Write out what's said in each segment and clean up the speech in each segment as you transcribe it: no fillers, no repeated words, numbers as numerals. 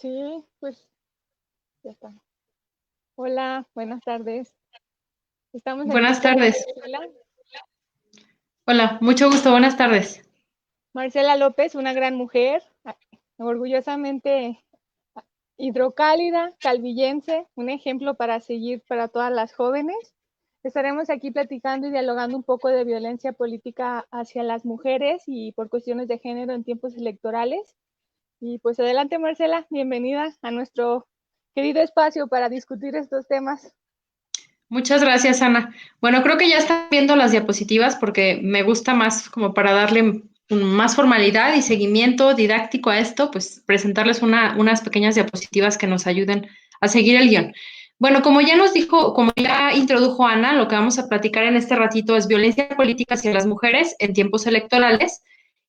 Sí, pues ya está. Hola, buenas tardes. Estamos aquí Buenas con tardes. Marcela. Hola, mucho gusto, buenas tardes. Marcela López, una gran mujer, orgullosamente hidrocálida, calvillense, un ejemplo para seguir para todas las jóvenes. Estaremos aquí platicando y dialogando un poco de violencia política hacia las mujeres y por cuestiones de género en tiempos electorales. Y pues adelante, Marcela, bienvenida a nuestro querido espacio para discutir estos temas. Muchas gracias, Ana. Bueno, creo que ya están viendo las diapositivas porque me gusta más como para darle más formalidad y seguimiento didáctico a esto, pues presentarles unas pequeñas diapositivas que nos ayuden a seguir el guión. Bueno, como ya nos dijo, como ya introdujo Ana, lo que vamos a platicar en este ratito es violencia política hacia las mujeres en tiempos electorales.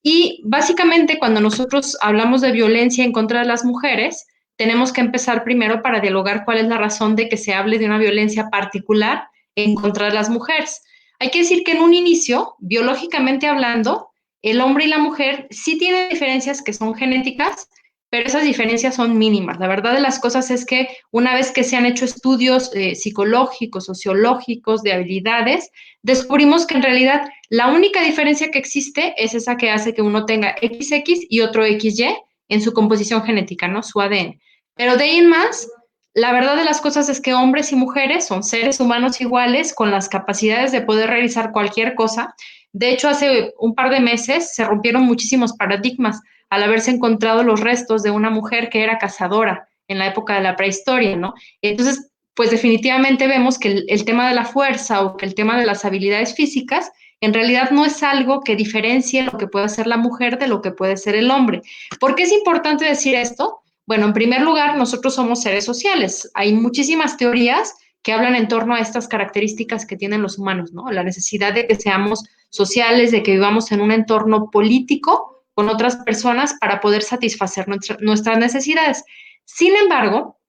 Y básicamente cuando nosotros hablamos de violencia en contra de las mujeres, tenemos que empezar primero para dialogar cuál es la razón de que se hable de una violencia particular en contra de las mujeres. Hay que decir que en un inicio, biológicamente hablando, el hombre y la mujer sí tienen diferencias que son genéticas, pero esas diferencias son mínimas. La verdad de las cosas es que una vez que se han hecho estudios psicológicos, sociológicos, de habilidades, descubrimos que en realidad la única diferencia que existe es esa que hace que uno tenga XX y otro XY en su composición genética, ¿no? Su ADN. Pero de ahí en más, la verdad de las cosas es que hombres y mujeres son seres humanos iguales con las capacidades de poder realizar cualquier cosa. De hecho, hace un par de meses se rompieron muchísimos paradigmas al haberse encontrado los restos de una mujer que era cazadora en la época de la prehistoria, ¿no? Entonces, pues definitivamente vemos que el tema de la fuerza o que el tema de las habilidades físicas en realidad no es algo que diferencie lo que puede hacer la mujer de lo que puede ser el hombre. ¿Por qué es importante decir esto? Bueno, en primer lugar, nosotros somos seres sociales. Hay muchísimas teorías que hablan en torno a estas características que tienen los humanos, ¿no? La necesidad de que seamos sociales, de que vivamos en un entorno político con otras personas para poder satisfacer nuestras necesidades. Sin embargo,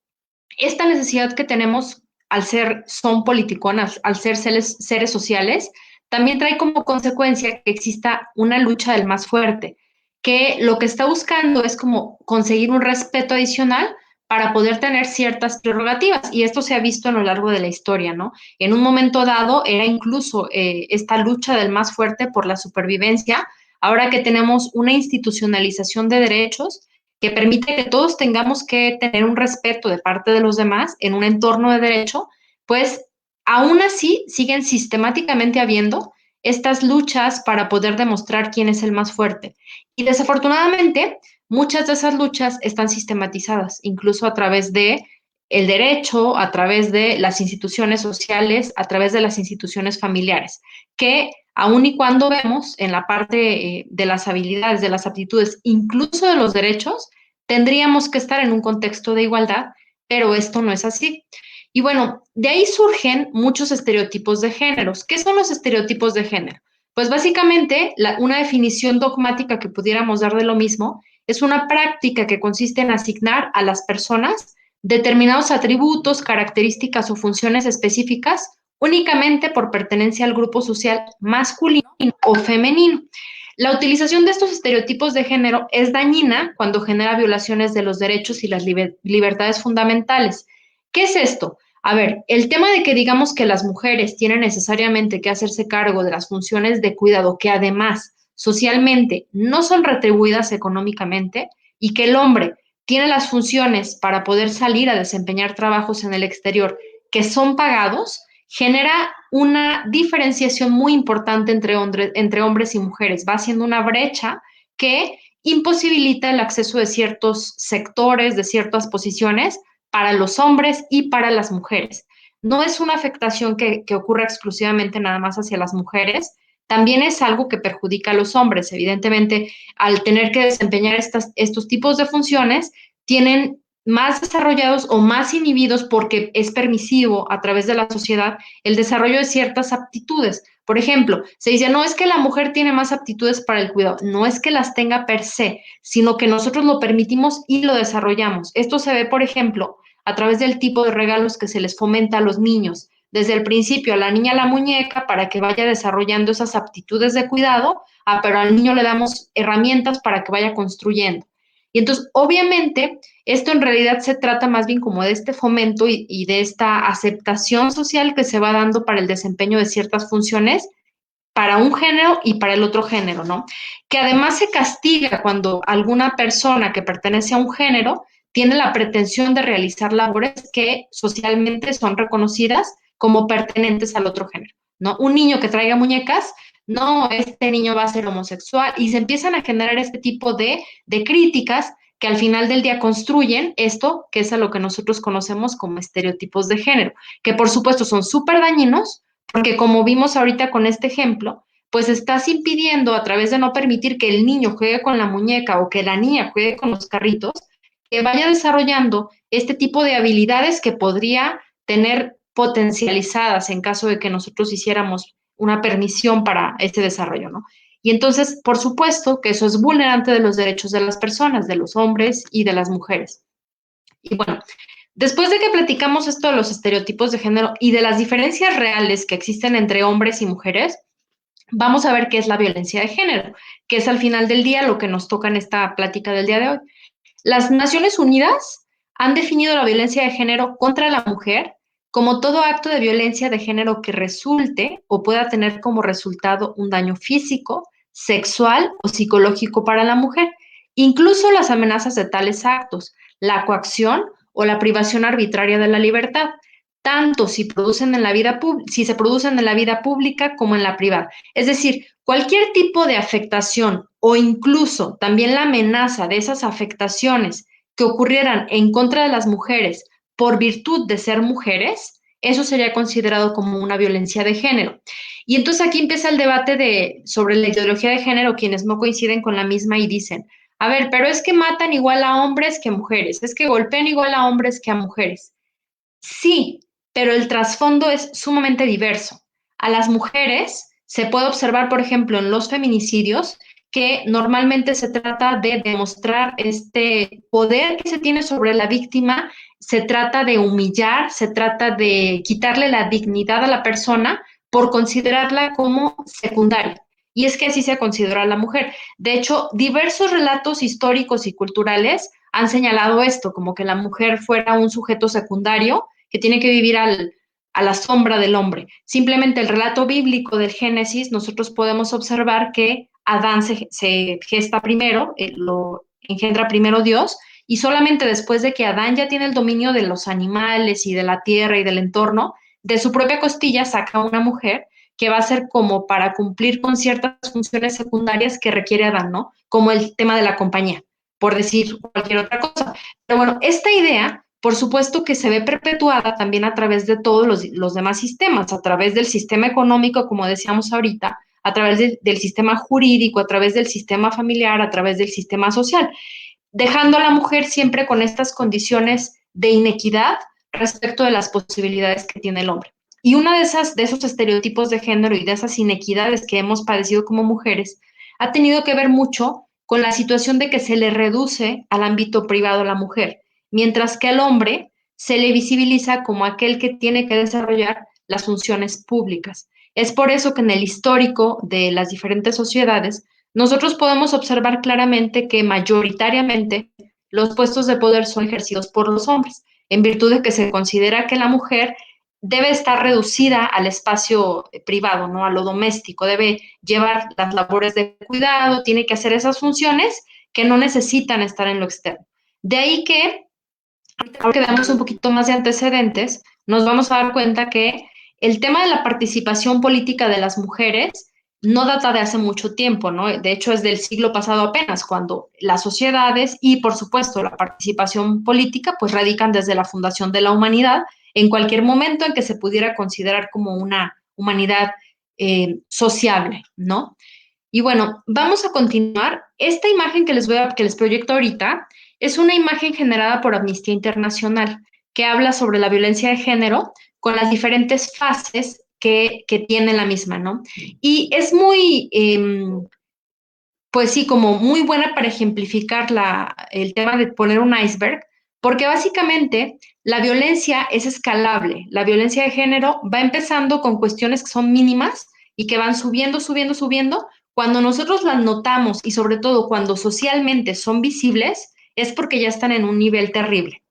esta necesidad que tenemos al ser son politiconas, al ser seres sociales, también trae como consecuencia que exista una lucha del más fuerte, que lo que está buscando es como conseguir un respeto adicional para poder tener ciertas prerrogativas. Y esto se ha visto a lo largo de la historia, ¿no? En un momento dado era incluso esta lucha del más fuerte por la supervivencia. Ahora que tenemos una institucionalización de derechos, que permite que todos tengamos que tener un respeto de parte de los demás en un entorno de derecho, pues aún así siguen sistemáticamente habiendo estas luchas para poder demostrar quién es el más fuerte. Y desafortunadamente, muchas de esas luchas están sistematizadas, incluso a través de el derecho, a través de las instituciones sociales, a través de las instituciones familiares, que aun y cuando vemos en la parte de las habilidades, de las aptitudes, incluso de los derechos, tendríamos que estar en un contexto de igualdad, pero esto no es así. Y bueno, de ahí surgen muchos estereotipos de géneros. ¿Qué son los estereotipos de género? Pues básicamente una definición dogmática que pudiéramos dar de lo mismo es una práctica que consiste en asignar a las personas determinados atributos, características o funciones específicas únicamente por pertenencia al grupo social masculino o femenino. La utilización de estos estereotipos de género es dañina cuando genera violaciones de los derechos y las libertades fundamentales. ¿Qué es esto? A ver, el tema de que digamos que las mujeres tienen necesariamente que hacerse cargo de las funciones de cuidado que además socialmente no son retribuidas económicamente y que el hombre tiene las funciones para poder salir a desempeñar trabajos en el exterior que son pagados, genera una diferenciación muy importante entre hombres y mujeres. Va haciendo una brecha que imposibilita el acceso de ciertos sectores, de ciertas posiciones para los hombres y para las mujeres. No es una afectación que ocurra exclusivamente nada más hacia las mujeres, también es algo que perjudica a los hombres. Evidentemente, al tener que desempeñar estos tipos de funciones, tienen más desarrollados o más inhibidos porque es permisivo a través de la sociedad el desarrollo de ciertas aptitudes. Por ejemplo, se dice, no es que la mujer tiene más aptitudes para el cuidado, no es que las tenga per se, sino que nosotros lo permitimos y lo desarrollamos. Esto se ve, por ejemplo, a través del tipo de regalos que se les fomenta a los niños. Desde el principio a la niña la muñeca para que vaya desarrollando esas aptitudes de cuidado, pero al niño le damos herramientas para que vaya construyendo. Y entonces, obviamente, esto en realidad se trata más bien como de este fomento y de esta aceptación social que se va dando para el desempeño de ciertas funciones para un género y para el otro género, ¿no? Que además se castiga cuando alguna persona que pertenece a un género tiene la pretensión de realizar labores que socialmente son reconocidas como pertenentes al otro género, ¿no? Un niño que traiga muñecas, no, este niño va a ser homosexual, y se empiezan a generar este tipo de críticas que al final del día construyen esto, que es a lo que nosotros conocemos como estereotipos de género, que por supuesto son súper dañinos, porque como vimos ahorita con este ejemplo, pues estás impidiendo a través de no permitir que el niño juegue con la muñeca o que la niña juegue con los carritos, que vaya desarrollando este tipo de habilidades que podría tener potencializadas en caso de que nosotros hiciéramos una permisión para este desarrollo, ¿no? Y entonces, por supuesto que eso es vulnerante de los derechos de las personas, de los hombres y de las mujeres. Y bueno, después de que platicamos esto de los estereotipos de género y de las diferencias reales que existen entre hombres y mujeres, vamos a ver qué es la violencia de género, que es al final del día lo que nos toca en esta plática del día de hoy. Las Naciones Unidas han definido la violencia de género contra la mujer como todo acto de violencia de género que resulte o pueda tener como resultado un daño físico, sexual o psicológico para la mujer, incluso las amenazas de tales actos, la coacción o la privación arbitraria de la libertad, tanto si se producen en la vida pública como en la privada. Es decir, cualquier tipo de afectación o incluso también la amenaza de esas afectaciones que ocurrieran en contra de las mujeres por virtud de ser mujeres, eso sería considerado como una violencia de género. Y entonces aquí empieza el debate sobre la ideología de género, quienes no coinciden con la misma y dicen, a ver, pero es que matan igual a hombres que a mujeres, es que golpean igual a hombres que a mujeres. Sí, pero el trasfondo es sumamente diverso. A las mujeres se puede observar, por ejemplo, en los feminicidios, que normalmente se trata de demostrar este poder que se tiene sobre la víctima, se trata de humillar, se trata de quitarle la dignidad a la persona por considerarla como secundaria. Y es que así se considera a la mujer. De hecho, diversos relatos históricos y culturales han señalado esto, como que la mujer fuera un sujeto secundario que tiene que vivir a la sombra del hombre. Simplemente el relato bíblico del Génesis, nosotros podemos observar que Adán se gesta primero, lo engendra primero Dios, y solamente después de que Adán ya tiene el dominio de los animales y de la tierra y del entorno, de su propia costilla saca una mujer que va a ser como para cumplir con ciertas funciones secundarias que requiere Adán, ¿no? Como el tema de la compañía, por decir cualquier otra cosa. Pero bueno, esta idea por supuesto que se ve perpetuada también a través de todos los demás sistemas, a través del sistema económico, como decíamos ahorita, a través del sistema jurídico, a través del sistema familiar, a través del sistema social, dejando a la mujer siempre con estas condiciones de inequidad respecto de las posibilidades que tiene el hombre. Y una de esos estereotipos de género y de esas inequidades que hemos padecido como mujeres ha tenido que ver mucho con la situación de que se le reduce al ámbito privado a la mujer, mientras que al hombre se le visibiliza como aquel que tiene que desarrollar las funciones públicas. Es por eso que en el histórico de las diferentes sociedades, nosotros podemos observar claramente que mayoritariamente los puestos de poder son ejercidos por los hombres, en virtud de que se considera que la mujer debe estar reducida al espacio privado, ¿no? A lo doméstico, debe llevar las labores de cuidado, tiene que hacer esas funciones que no necesitan estar en lo externo. De ahí que, ahora que damos un poquito más de antecedentes, nos vamos a dar cuenta que el tema de la participación política de las mujeres no data de hace mucho tiempo, ¿no? De hecho, es del siglo pasado apenas, cuando las sociedades y, por supuesto, la participación política, pues radican desde la fundación de la humanidad, en cualquier momento en que se pudiera considerar como una humanidad sociable, ¿no? Y bueno, vamos a continuar. Esta imagen que les proyecto ahorita es una imagen generada por Amnistía Internacional que habla sobre la violencia de género con las diferentes fases que tiene la misma, ¿no? Y es muy, pues sí, como muy buena para ejemplificar el tema de poner un iceberg, porque básicamente la violencia es escalable. La violencia de género va empezando con cuestiones que son mínimas y que van subiendo, subiendo, subiendo. Cuando nosotros las notamos y sobre todo cuando socialmente son visibles, es porque ya están en un nivel terrible.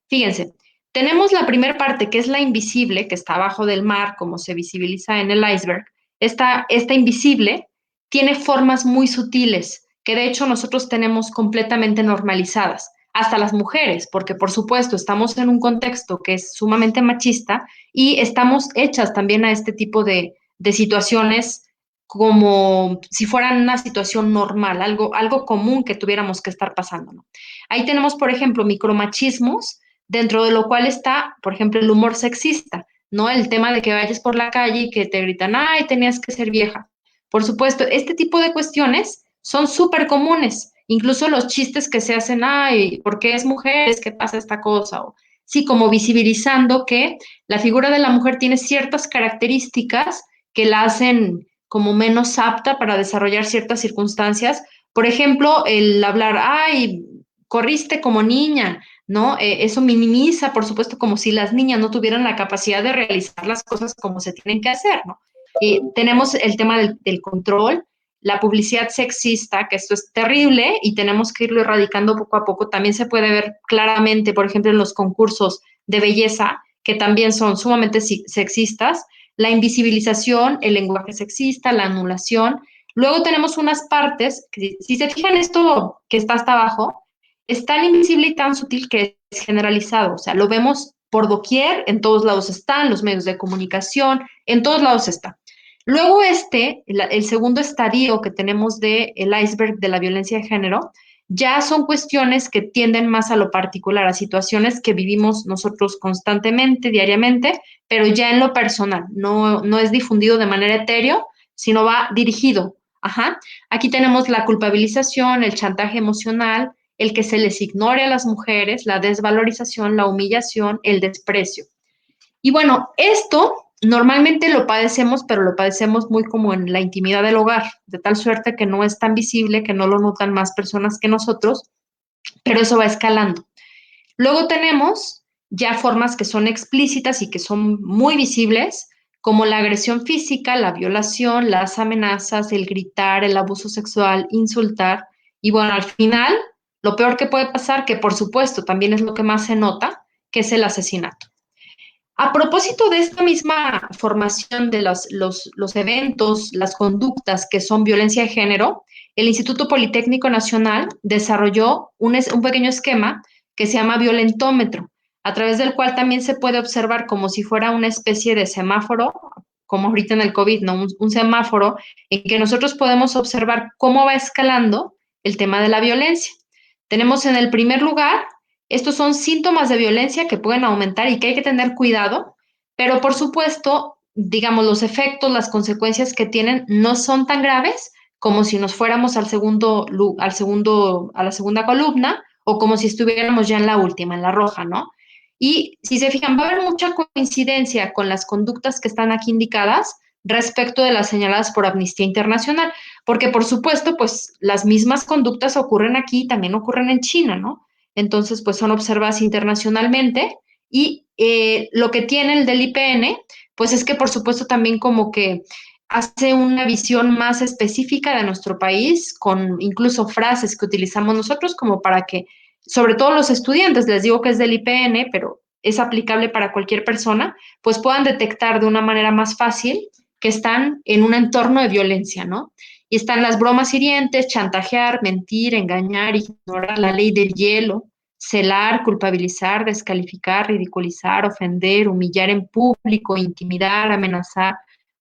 Fíjense, tenemos la primera parte, que es la invisible, que está abajo del mar, como se visibiliza en el iceberg. Esta invisible tiene formas muy sutiles, que de hecho nosotros tenemos completamente normalizadas, hasta las mujeres, porque por supuesto estamos en un contexto que es sumamente machista y estamos hechas también a este tipo de situaciones como si fueran una situación normal, algo común que tuviéramos que estar pasando, ¿no? Ahí tenemos, por ejemplo, micromachismos, dentro de lo cual está, por ejemplo, el humor sexista, ¿no? El tema de que vayas por la calle y que te gritan, ay, tenías que ser vieja. Por supuesto, este tipo de cuestiones son súper comunes. Incluso los chistes que se hacen, ay, ¿por qué es mujer? Es que pasa esta cosa. O, sí, como visibilizando que la figura de la mujer tiene ciertas características que la hacen como menos apta para desarrollar ciertas circunstancias. Por ejemplo, el hablar, ay, corriste como niña, ¿no? Eso minimiza, por supuesto, como si las niñas no tuvieran la capacidad de realizar las cosas como se tienen que hacer, ¿no? Tenemos el tema del control, la publicidad sexista, que esto es terrible y tenemos que irlo erradicando poco a poco. También se puede ver claramente, por ejemplo, en los concursos de belleza, que también son sumamente sexistas, la invisibilización, el lenguaje sexista, la anulación. Luego tenemos unas partes, que si se fijan esto que está hasta abajo, es tan invisible y tan sutil que es generalizado, o sea, lo vemos por doquier, en todos lados están, los medios de comunicación, en todos lados está. Luego el segundo estadio que tenemos del iceberg de la violencia de género, ya son cuestiones que tienden más a lo particular, a situaciones que vivimos nosotros constantemente, diariamente, pero ya en lo personal, no es difundido de manera etéreo, sino va dirigido. Ajá. Aquí tenemos la culpabilización, el chantaje emocional, el que se les ignore a las mujeres, la desvalorización, la humillación, el desprecio. Y bueno, esto normalmente lo padecemos, pero lo padecemos muy como en la intimidad del hogar, de tal suerte que no es tan visible, que no lo notan más personas que nosotros, pero eso va escalando. Luego tenemos ya formas que son explícitas y que son muy visibles, como la agresión física, la violación, las amenazas, el gritar, el abuso sexual, insultar. Y bueno, al final, lo peor que puede pasar, que por supuesto también es lo que más se nota, que es el asesinato. A propósito de esta misma formación de los eventos, las conductas que son violencia de género, el Instituto Politécnico Nacional desarrolló un pequeño esquema que se llama violentómetro, a través del cual también se puede observar como si fuera una especie de semáforo, como ahorita en el COVID, ¿no? Un semáforo en que nosotros podemos observar cómo va escalando el tema de la violencia. Tenemos en el primer lugar, estos son síntomas de violencia que pueden aumentar y que hay que tener cuidado, pero por supuesto, digamos, los efectos, las consecuencias que tienen no son tan graves como si nos fuéramos a la segunda columna o como si estuviéramos ya en la última, en la roja, ¿no? Y si se fijan, va a haber mucha coincidencia con las conductas que están aquí indicadas respecto de las señaladas por Amnistía Internacional, porque por supuesto, pues las mismas conductas ocurren aquí y también ocurren en China, ¿no? Entonces, pues son observadas internacionalmente y lo que tiene el del IPN, pues es que por supuesto también como que hace una visión más específica de nuestro país, con incluso frases que utilizamos nosotros como para que, sobre todo los estudiantes, les digo que es del IPN, pero es aplicable para cualquier persona, pues puedan detectar de una manera más fácil que están en un entorno de violencia, ¿no? Y están las bromas hirientes, chantajear, mentir, engañar, ignorar la ley del hielo, celar, culpabilizar, descalificar, ridiculizar, ofender, humillar en público, intimidar, amenazar.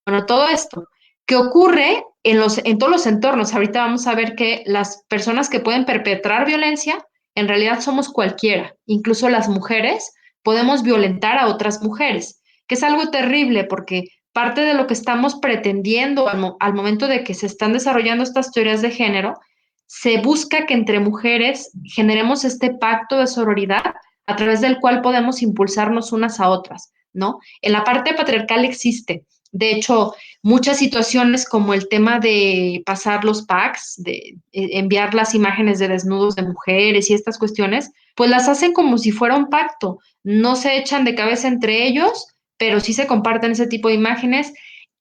Bueno, todo esto que ocurre en todos los entornos. Ahorita vamos a ver que las personas que pueden perpetrar violencia, en realidad somos cualquiera, incluso las mujeres podemos violentar a otras mujeres, que es algo terrible porque parte de lo que estamos pretendiendo al momento de que se están desarrollando estas teorías de género, se busca que entre mujeres generemos este pacto de sororidad a través del cual podemos impulsarnos unas a otras, ¿no? En la parte patriarcal existe. De hecho, muchas situaciones como el tema de pasar los packs, de enviar las imágenes de desnudos de mujeres y estas cuestiones, pues las hacen como si fuera un pacto. No se echan de cabeza entre ellos, pero sí se comparten ese tipo de imágenes.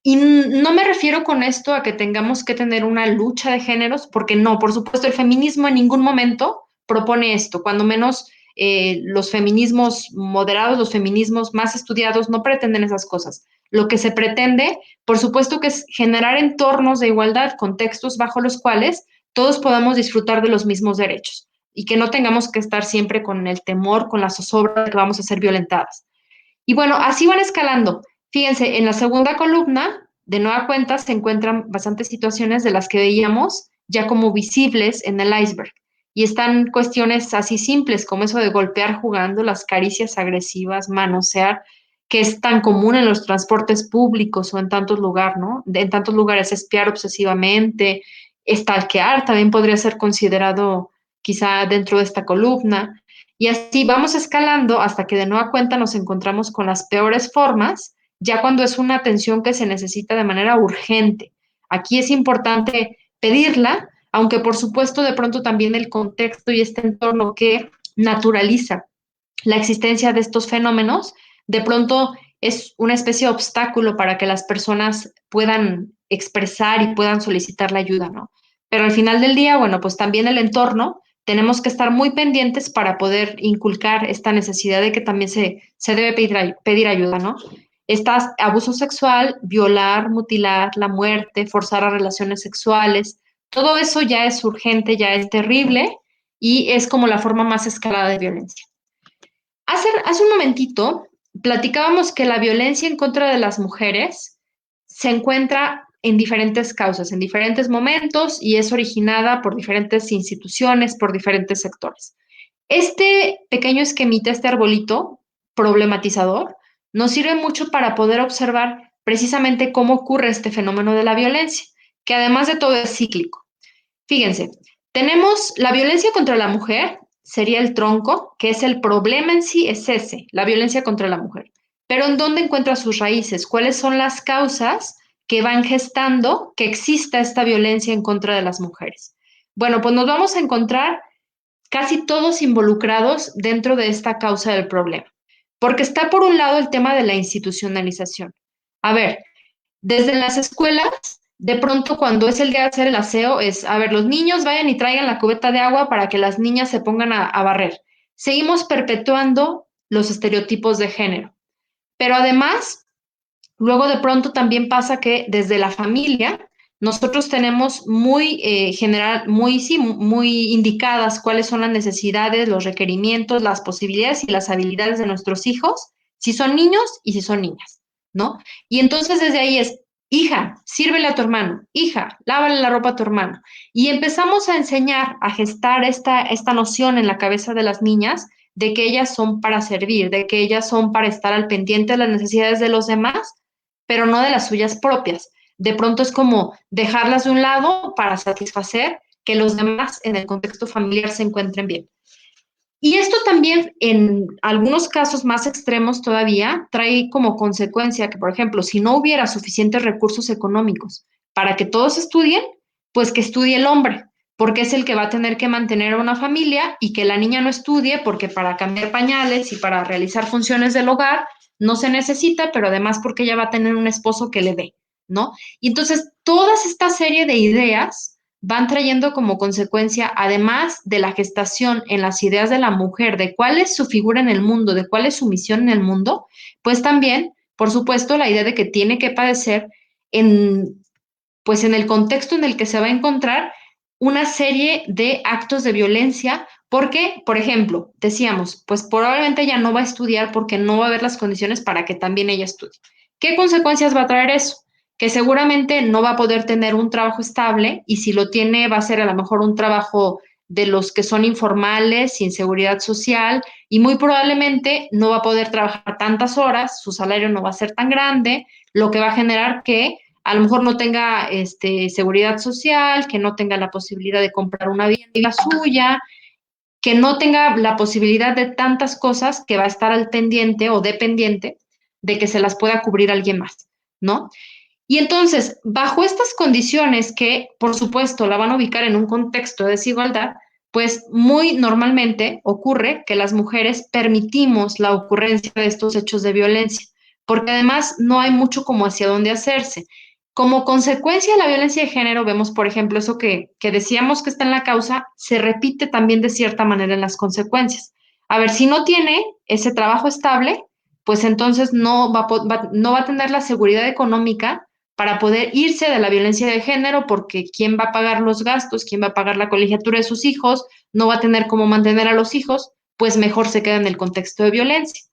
Y no me refiero con esto a que tengamos que tener una lucha de géneros, porque no, por supuesto, el feminismo en ningún momento propone esto, cuando menos los feminismos moderados, los feminismos más estudiados no pretenden esas cosas. Lo que se pretende, por supuesto, que es generar entornos de igualdad, contextos bajo los cuales todos podamos disfrutar de los mismos derechos y que no tengamos que estar siempre con el temor, con la zozobra de que vamos a ser violentadas. Y bueno, así van escalando. Fíjense, en la segunda columna, de nueva cuenta, se encuentran bastantes situaciones de las que veíamos ya como visibles en el iceberg. Y están cuestiones así simples como eso de golpear jugando, las caricias agresivas, manosear, que es tan común en los transportes públicos o en tantos lugares, ¿no? En tantos lugares, espiar obsesivamente, stalkear también podría ser considerado quizá dentro de esta columna. Y así vamos escalando hasta que de nueva cuenta nos encontramos con las peores formas, ya cuando es una atención que se necesita de manera urgente. Aquí es importante pedirla, aunque por supuesto de pronto también el contexto y este entorno que naturaliza la existencia de estos fenómenos, de pronto es una especie de obstáculo para que las personas puedan expresar y puedan solicitar la ayuda, ¿no? Pero al final del día, bueno, pues también el entorno, tenemos que estar muy pendientes para poder inculcar esta necesidad de que también se debe pedir ayuda, ¿no? Está abuso sexual, violar, mutilar, la muerte, forzar a relaciones sexuales, todo eso ya es urgente, ya es terrible y es como la forma más escalada de violencia. Hace un momentito platicábamos que la violencia en contra de las mujeres se encuentra en diferentes causas, en diferentes momentos y es originada por diferentes instituciones, por diferentes sectores. Este pequeño esquemita, este arbolito problematizador, nos sirve mucho para poder observar precisamente cómo ocurre este fenómeno de la violencia, que además de todo es cíclico. Fíjense, tenemos la violencia contra la mujer, sería el tronco, que es el problema en sí, es ese, la violencia contra la mujer. Pero ¿en dónde encuentra sus raíces? ¿Cuáles son las causas que van gestando que exista esta violencia en contra de las mujeres? Bueno, pues nos vamos a encontrar casi todos involucrados dentro de esta causa del problema, porque está por un lado el tema de la institucionalización. A ver, desde las escuelas, de pronto cuando es el día de hacer el aseo, es, a ver, los niños vayan y traigan la cubeta de agua para que las niñas se pongan a barrer. Seguimos perpetuando los estereotipos de género. Pero además, luego de pronto también pasa que desde la familia nosotros tenemos muy general, muy, sí, muy indicadas cuáles son las necesidades, los requerimientos, las posibilidades y las habilidades de nuestros hijos, si son niños y si son niñas, ¿no? Y entonces desde ahí es, hija, sírvele a tu hermano, hija, lávale la ropa a tu hermano. Y empezamos a enseñar, a gestar esta noción en la cabeza de las niñas de que ellas son para servir, de que ellas son para estar al pendiente de las necesidades de los demás, pero no de las suyas propias. De pronto es como dejarlas de un lado para satisfacer que los demás en el contexto familiar se encuentren bien. Y esto también, en algunos casos más extremos todavía, trae como consecuencia que, por ejemplo, si no hubiera suficientes recursos económicos para que todos estudien, pues que estudie el hombre, porque es el que va a tener que mantener a una familia y que la niña no estudie porque para cambiar pañales y para realizar funciones del hogar no se necesita, pero además porque ella va a tener un esposo que le dé, ¿no? Y entonces, toda esta serie de ideas van trayendo como consecuencia, además de la gestación en las ideas de la mujer, de cuál es su figura en el mundo, de cuál es su misión en el mundo, pues también, por supuesto, la idea de que tiene que padecer en, pues en el contexto en el que se va a encontrar una serie de actos de violencia, porque, por ejemplo, decíamos, pues probablemente ella no va a estudiar porque no va a haber las condiciones para que también ella estudie. ¿Qué consecuencias va a traer eso? Que seguramente no va a poder tener un trabajo estable y si lo tiene va a ser a lo mejor un trabajo de los que son informales, sin seguridad social y muy probablemente no va a poder trabajar tantas horas, su salario no va a ser tan grande, lo que va a generar que a lo mejor no tenga seguridad social, que no tenga la posibilidad de comprar una vivienda suya, que no tenga la posibilidad de tantas cosas que va a estar al pendiente o dependiente de que se las pueda cubrir alguien más, ¿no? Y entonces, bajo estas condiciones que, por supuesto, la van a ubicar en un contexto de desigualdad, pues muy normalmente ocurre que las mujeres permitimos la ocurrencia de estos hechos de violencia, porque además no hay mucho como hacia dónde hacerse. Como consecuencia de la violencia de género, vemos, por ejemplo, eso que decíamos que está en la causa, se repite también de cierta manera en las consecuencias. A ver, si no tiene ese trabajo estable, pues entonces no va a tener la seguridad económica para poder irse de la violencia de género, porque ¿quién va a pagar los gastos? ¿Quién va a pagar la colegiatura de sus hijos? No va a tener cómo mantener a los hijos, pues mejor se queda en el contexto de violencia.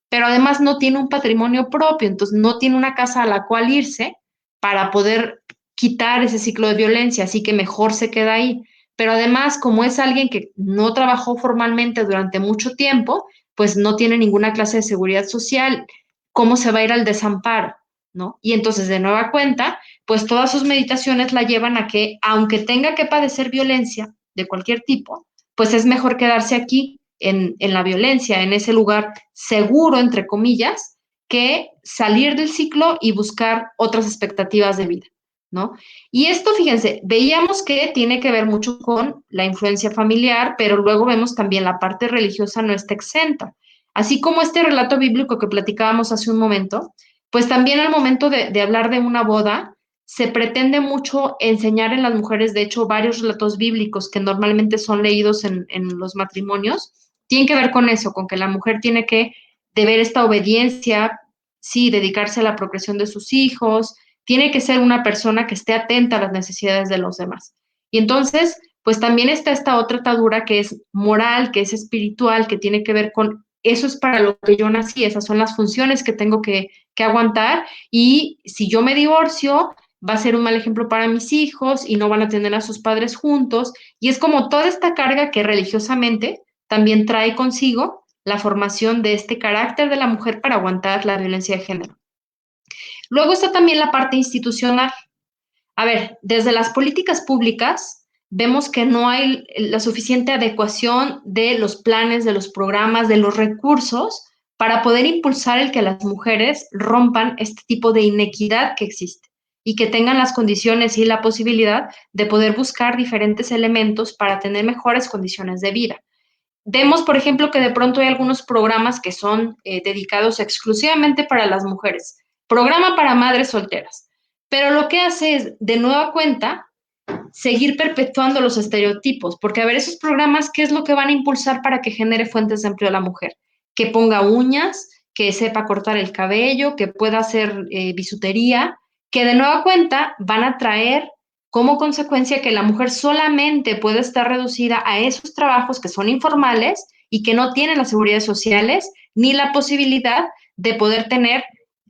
Pero además no tiene un patrimonio propio, entonces no tiene una casa a la cual irse para poder quitar ese ciclo de violencia, así que mejor se queda ahí. Pero además, como es alguien que no trabajó formalmente durante mucho tiempo, pues no tiene ninguna clase de seguridad social, ¿cómo se va a ir al desamparo? ¿No? Y entonces, de nueva cuenta, pues todas sus meditaciones la llevan a que, aunque tenga que padecer violencia de cualquier tipo, pues es mejor quedarse aquí en la violencia, en ese lugar seguro, entre comillas, que salir del ciclo y buscar otras expectativas de vida, ¿no? Y esto, fíjense, veíamos que tiene que ver mucho con la influencia familiar, pero luego vemos también la parte religiosa no está exenta. Así como este relato bíblico que platicábamos hace un momento, pues también al momento de hablar de una boda, se pretende mucho enseñar en las mujeres, de hecho, varios relatos bíblicos que normalmente son leídos en los matrimonios, tienen que ver con eso, con que la mujer tiene que deber esta obediencia, sí, dedicarse a la procreación de sus hijos, tiene que ser una persona que esté atenta a las necesidades de los demás. Y entonces, pues también está esta otra atadura que es moral, que es espiritual, que tiene que ver con eso es para lo que yo nací, esas son las funciones que tengo que aguantar y si yo me divorcio, va a ser un mal ejemplo para mis hijos y no van a tener a sus padres juntos. Y es como toda esta carga que religiosamente también trae consigo la formación de este carácter de la mujer para aguantar la violencia de género. Luego está también la parte institucional. A ver, desde las políticas públicas vemos que no hay la suficiente adecuación de los planes, de los programas, de los recursos para poder impulsar el que las mujeres rompan este tipo de inequidad que existe y que tengan las condiciones y la posibilidad de poder buscar diferentes elementos para tener mejores condiciones de vida. Vemos, por ejemplo, que de pronto hay algunos programas que son dedicados exclusivamente para las mujeres. Programa para madres solteras. Pero lo que hace es, de nueva cuenta, seguir perpetuando los estereotipos, porque a ver, esos programas, ¿qué es lo que van a impulsar para que genere fuentes de empleo a la mujer? Que ponga uñas, que sepa cortar el cabello, que pueda hacer bisutería, que de nueva cuenta van a traer como consecuencia que la mujer solamente puede estar reducida a esos trabajos que son informales y que no tienen las seguridades sociales ni la posibilidad de poder tener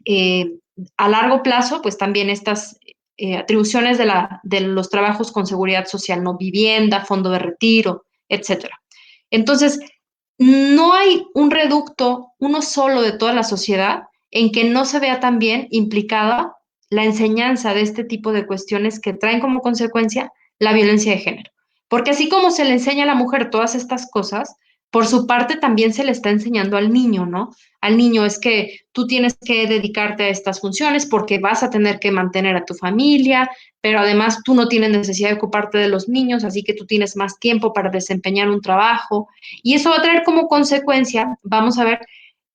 eh, a largo plazo, pues también estas atribuciones de los trabajos con seguridad social, ¿no? Vivienda, fondo de retiro, etcétera. Entonces, no hay un reducto, uno solo de toda la sociedad, en que no se vea también implicada la enseñanza de este tipo de cuestiones que traen como consecuencia la violencia de género. Porque así como se le enseña a la mujer todas estas cosas, por su parte también se le está enseñando al niño, ¿no? Al niño es que tú tienes que dedicarte a estas funciones porque vas a tener que mantener a tu familia, pero además tú no tienes necesidad de ocuparte de los niños, así que tú tienes más tiempo para desempeñar un trabajo. Y eso va a traer como consecuencia, vamos a ver,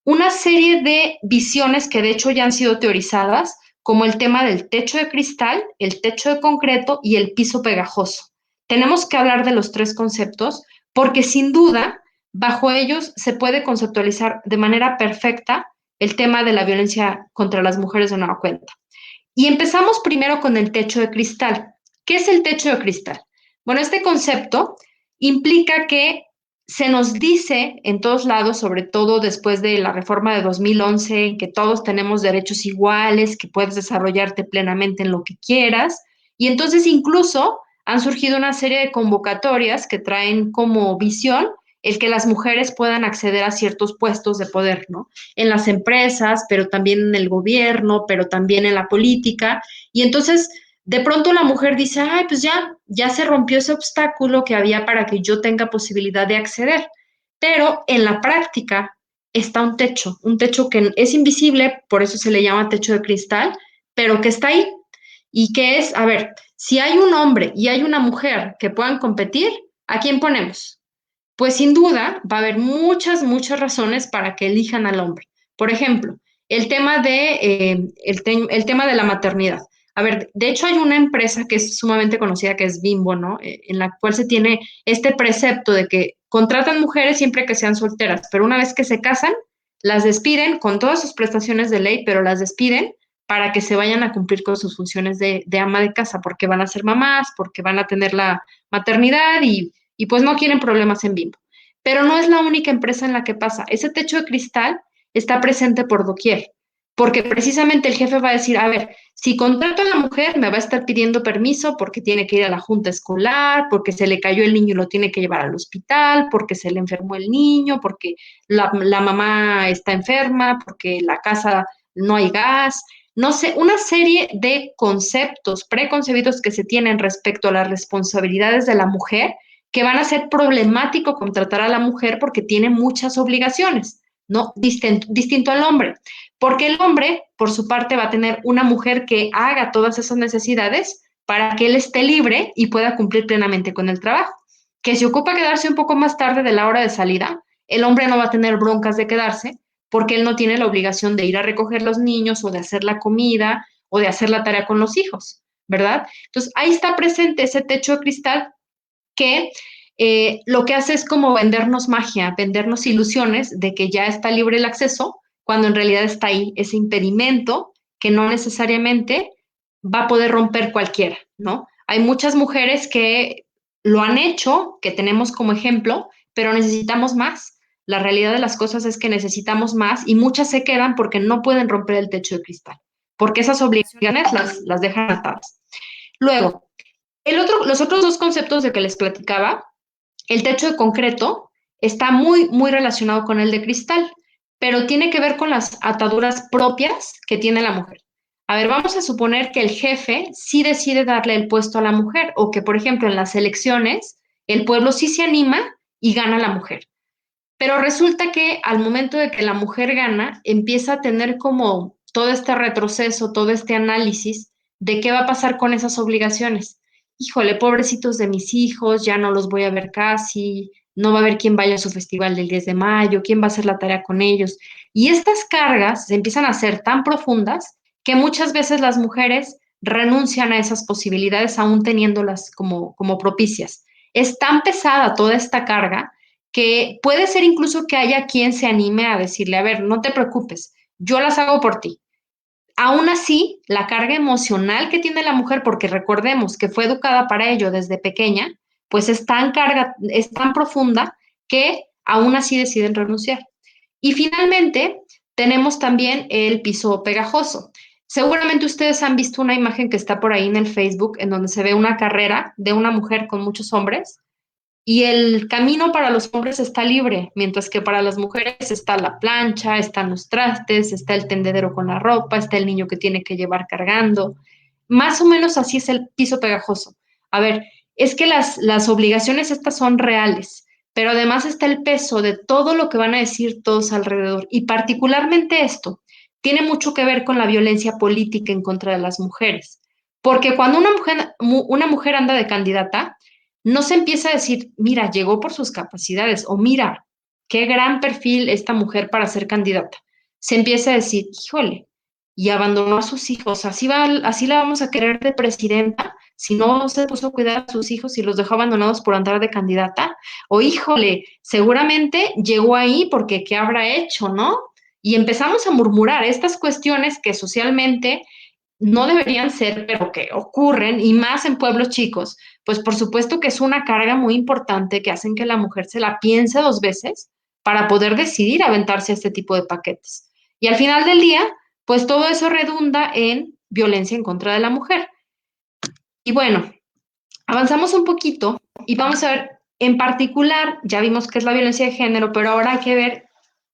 una serie de visiones que de hecho ya han sido teorizadas, como el tema del techo de cristal, el techo de concreto y el piso pegajoso. Tenemos que hablar de los tres conceptos porque sin duda, bajo ellos se puede conceptualizar de manera perfecta el tema de la violencia contra las mujeres de nueva cuenta. Y empezamos primero con el techo de cristal. ¿Qué es el techo de cristal? Bueno, este concepto implica que se nos dice en todos lados, sobre todo después de la reforma de 2011, en que todos tenemos derechos iguales, que puedes desarrollarte plenamente en lo que quieras. Y entonces incluso han surgido una serie de convocatorias que traen como visión el que las mujeres puedan acceder a ciertos puestos de poder, ¿no? En las empresas, pero también en el gobierno, pero también en la política. Y entonces de pronto la mujer dice, ay, pues ya se rompió ese obstáculo que había para que yo tenga posibilidad de acceder. Pero en la práctica está un techo que es invisible, por eso se le llama techo de cristal, pero que está ahí. Y que es, a ver, si hay un hombre y hay una mujer que puedan competir, ¿a quién ponemos? Pues sin duda va a haber muchas razones para que elijan al hombre. Por ejemplo, el tema de la maternidad. A ver, de hecho hay una empresa que es sumamente conocida, que es Bimbo, ¿no? En la cual se tiene este precepto de que contratan mujeres siempre que sean solteras, pero una vez que se casan, las despiden con todas sus prestaciones de ley, pero las despiden para que se vayan a cumplir con sus funciones de ama de casa, porque van a ser mamás, porque van a tener la maternidad y pues no quieren problemas en Bimbo. Pero no es la única empresa en la que pasa. Ese techo de cristal está presente por doquier, porque precisamente el jefe va a decir, a ver, si contrato a la mujer, me va a estar pidiendo permiso porque tiene que ir a la junta escolar, porque se le cayó el niño y lo tiene que llevar al hospital, porque se le enfermó el niño, porque la mamá está enferma, porque la casa no hay gas. No sé, una serie de conceptos preconcebidos que se tienen respecto a las responsabilidades de la mujer que van a ser problemático contratar a la mujer porque tiene muchas obligaciones, ¿no? Distinto al hombre. Porque el hombre, por su parte, va a tener una mujer que haga todas esas necesidades para que él esté libre y pueda cumplir plenamente con el trabajo. Que si ocupa quedarse un poco más tarde de la hora de salida, el hombre no va a tener broncas de quedarse porque él no tiene la obligación de ir a recoger los niños o de hacer la comida o de hacer la tarea con los hijos, ¿verdad? Entonces, ahí está presente ese techo de cristal que lo que hace es como vendernos magia, vendernos ilusiones de que ya está libre el acceso, cuando en realidad está ahí ese impedimento que no necesariamente va a poder romper cualquiera, ¿no? Hay muchas mujeres que lo han hecho, que tenemos como ejemplo, pero necesitamos más. La realidad de las cosas es que necesitamos más y muchas se quedan porque no pueden romper el techo de cristal, porque esas obligaciones las dejan atadas. Luego, los otros dos conceptos de que les platicaba, el techo de concreto está muy, muy relacionado con el de cristal, pero tiene que ver con las ataduras propias que tiene la mujer. A ver, vamos a suponer que el jefe sí decide darle el puesto a la mujer o que, por ejemplo, en las elecciones el pueblo sí se anima y gana la mujer. Pero resulta que al momento de que la mujer gana, empieza a tener como todo este retroceso, todo este análisis de qué va a pasar con esas obligaciones. Híjole, pobrecitos de mis hijos, ya no los voy a ver casi, no va a haber quién vaya a su festival del 10 de mayo, quién va a hacer la tarea con ellos. Y estas cargas se empiezan a ser tan profundas que muchas veces las mujeres renuncian a esas posibilidades aún teniéndolas como propicias. Es tan pesada toda esta carga que puede ser incluso que haya quien se anime a decirle, a ver, no te preocupes, yo las hago por ti. Aún así, la carga emocional que tiene la mujer, porque recordemos que fue educada para ello desde pequeña, pues es tan profunda que aún así deciden renunciar. Y finalmente, tenemos también el piso pegajoso. Seguramente ustedes han visto una imagen que está por ahí en el Facebook, en donde se ve una carrera de una mujer con muchos hombres y el camino para los hombres está libre, mientras que para las mujeres está la plancha, están los trastes, está el tendedero con la ropa, está el niño que tiene que llevar cargando. Más o menos así es el piso pegajoso. A ver, es que las obligaciones estas son reales, pero además está el peso de todo lo que van a decir todos alrededor. Y particularmente esto tiene mucho que ver con la violencia política en contra de las mujeres. Porque cuando una mujer anda de candidata, no se empieza a decir, mira, llegó por sus capacidades o mira, qué gran perfil esta mujer para ser candidata. Se empieza a decir, híjole, y abandonó a sus hijos, así la vamos a querer de presidenta, si no se puso a cuidar a sus hijos y los dejó abandonados por andar de candidata, o híjole, seguramente llegó ahí porque qué habrá hecho, ¿no? Y empezamos a murmurar estas cuestiones que socialmente no deberían ser, pero que ocurren, y más en pueblos chicos, pues por supuesto que es una carga muy importante que hacen que la mujer se la piense dos veces para poder decidir aventarse a este tipo de paquetes. Y al final del día, pues todo eso redunda en violencia en contra de la mujer. Y bueno, avanzamos un poquito y vamos a ver, en particular, ya vimos qué es la violencia de género, pero ahora hay que ver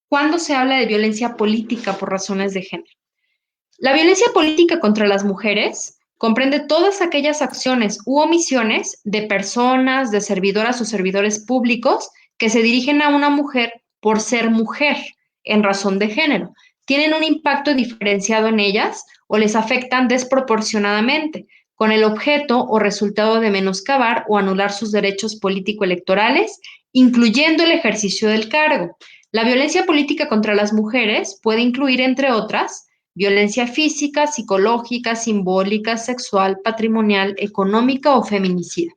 cuándo se habla de violencia política por razones de género. La violencia política contra las mujeres comprende todas aquellas acciones u omisiones de personas, de servidoras o servidores públicos que se dirigen a una mujer por ser mujer en razón de género. Tienen un impacto diferenciado en ellas o les afectan desproporcionadamente, con el objeto o resultado de menoscabar o anular sus derechos político-electorales, incluyendo el ejercicio del cargo. La violencia política contra las mujeres puede incluir, entre otras, violencia física, psicológica, simbólica, sexual, patrimonial, económica o feminicida.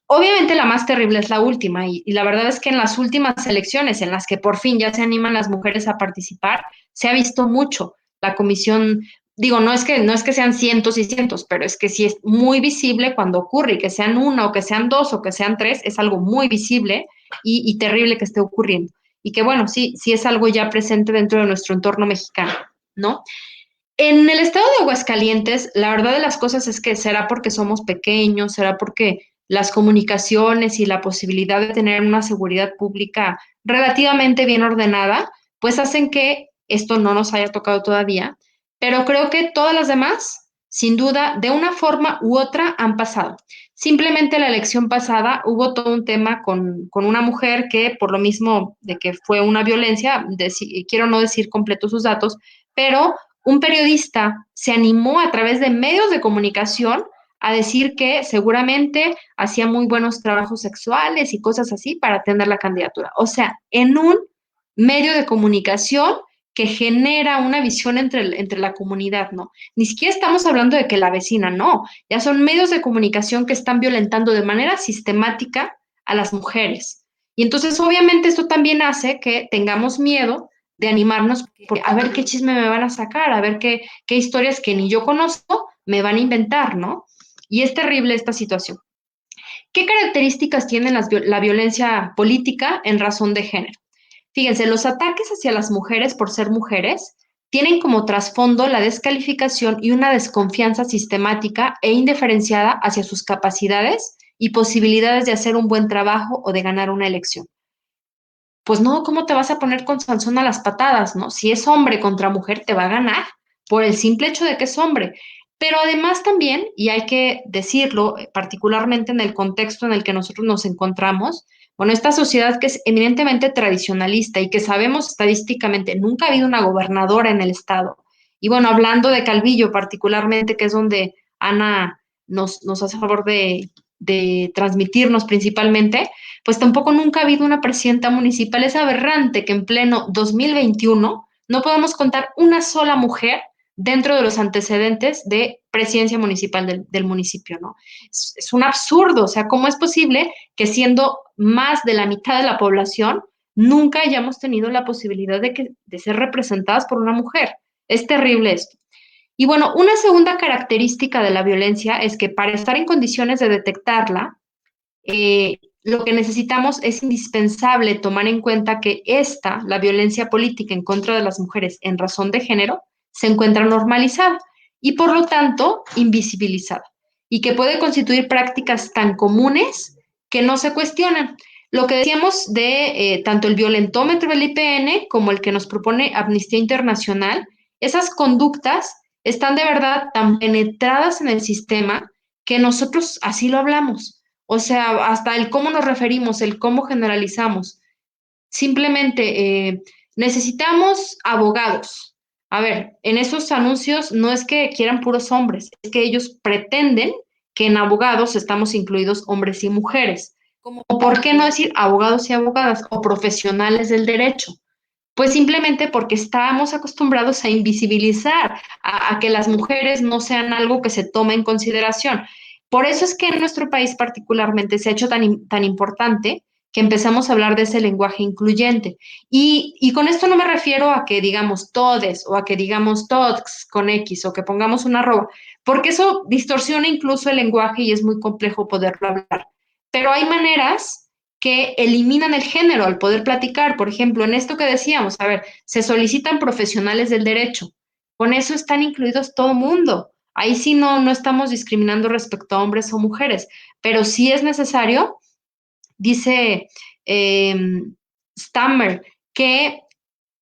Obviamente la más terrible es la última y la verdad es que en las últimas elecciones en las que por fin ya se animan las mujeres a participar, se ha visto mucho. La comisión, digo, no es que sean cientos y cientos, pero es que sí es muy visible cuando ocurre y que sean una o que sean dos o que sean tres, es algo muy visible y terrible que esté ocurriendo. Y que bueno, sí es algo ya presente dentro de nuestro entorno mexicano, ¿no? En el estado de Aguascalientes, la verdad de las cosas es que será porque somos pequeños, será porque las comunicaciones y la posibilidad de tener una seguridad pública relativamente bien ordenada, pues hacen que esto no nos haya tocado todavía, pero creo que todas las demás, sin duda, de una forma u otra han pasado. Simplemente la elección pasada hubo todo un tema con una mujer que por lo mismo de que fue una violencia, quiero no decir completo sus datos, pero un periodista se animó a través de medios de comunicación a decir que seguramente hacía muy buenos trabajos sexuales y cosas así para tener la candidatura. O sea, en un medio de comunicación que genera una visión entre la comunidad, ¿no? Ni siquiera estamos hablando de que la vecina, no, ya son medios de comunicación que están violentando de manera sistemática a las mujeres. Y entonces, obviamente, esto también hace que tengamos miedo de animarnos a ver qué chisme me van a sacar, a ver qué historias que ni yo conozco me van a inventar, ¿no? Y es terrible esta situación. ¿Qué características tiene la violencia política en razón de género? Fíjense, los ataques hacia las mujeres por ser mujeres tienen como trasfondo la descalificación y una desconfianza sistemática e indiferenciada hacia sus capacidades y posibilidades de hacer un buen trabajo o de ganar una elección. Pues no, ¿cómo te vas a poner con Sansón a las patadas, no? Si es hombre contra mujer, te va a ganar por el simple hecho de que es hombre. Pero además también, y hay que decirlo, particularmente en el contexto en el que nosotros nos encontramos, bueno, esta sociedad que es eminentemente tradicionalista y que sabemos estadísticamente, nunca ha habido una gobernadora en el estado. Y bueno, hablando de Calvillo particularmente, que es donde Ana nos hace favor de transmitirnos principalmente, pues tampoco nunca ha habido una presidenta municipal. Es aberrante que en pleno 2021 no podamos contar una sola mujer dentro de los antecedentes de presidencia municipal del municipio, ¿no? Es un absurdo, o sea, ¿cómo es posible que siendo más de la mitad de la población nunca hayamos tenido la posibilidad de ser representadas por una mujer? Es terrible esto. Y bueno, una segunda característica de la violencia es que para estar en condiciones de detectarla, lo que necesitamos es indispensable tomar en cuenta que la violencia política en contra de las mujeres en razón de género, se encuentra normalizada y por lo tanto invisibilizada y que puede constituir prácticas tan comunes que no se cuestionan. Lo que decíamos de tanto el violentómetro del IPN como el que nos propone Amnistía Internacional, esas conductas están de verdad tan penetradas en el sistema que nosotros así lo hablamos. O sea, hasta el cómo nos referimos, el cómo generalizamos. Simplemente necesitamos abogados. A ver, en esos anuncios no es que quieran puros hombres, es que ellos pretenden que en abogados estamos incluidos hombres y mujeres. Como, ¿por qué no decir abogados y abogadas o profesionales del derecho? Pues simplemente porque estamos acostumbrados a invisibilizar, a que las mujeres no sean algo que se tome en consideración. Por eso es que en nuestro país particularmente se ha hecho tan importante que empezamos a hablar de ese lenguaje incluyente. Y con esto no me refiero a que digamos todes o a que digamos tots con X o que pongamos una arroba, porque eso distorsiona incluso el lenguaje y es muy complejo poderlo hablar. Pero hay maneras que eliminan el género al poder platicar. Por ejemplo, en esto que decíamos, a ver, se solicitan profesionales del derecho. Con eso están incluidos todo mundo. Ahí sí no estamos discriminando respecto a hombres o mujeres, pero sí es necesario, dice eh, Stammer, que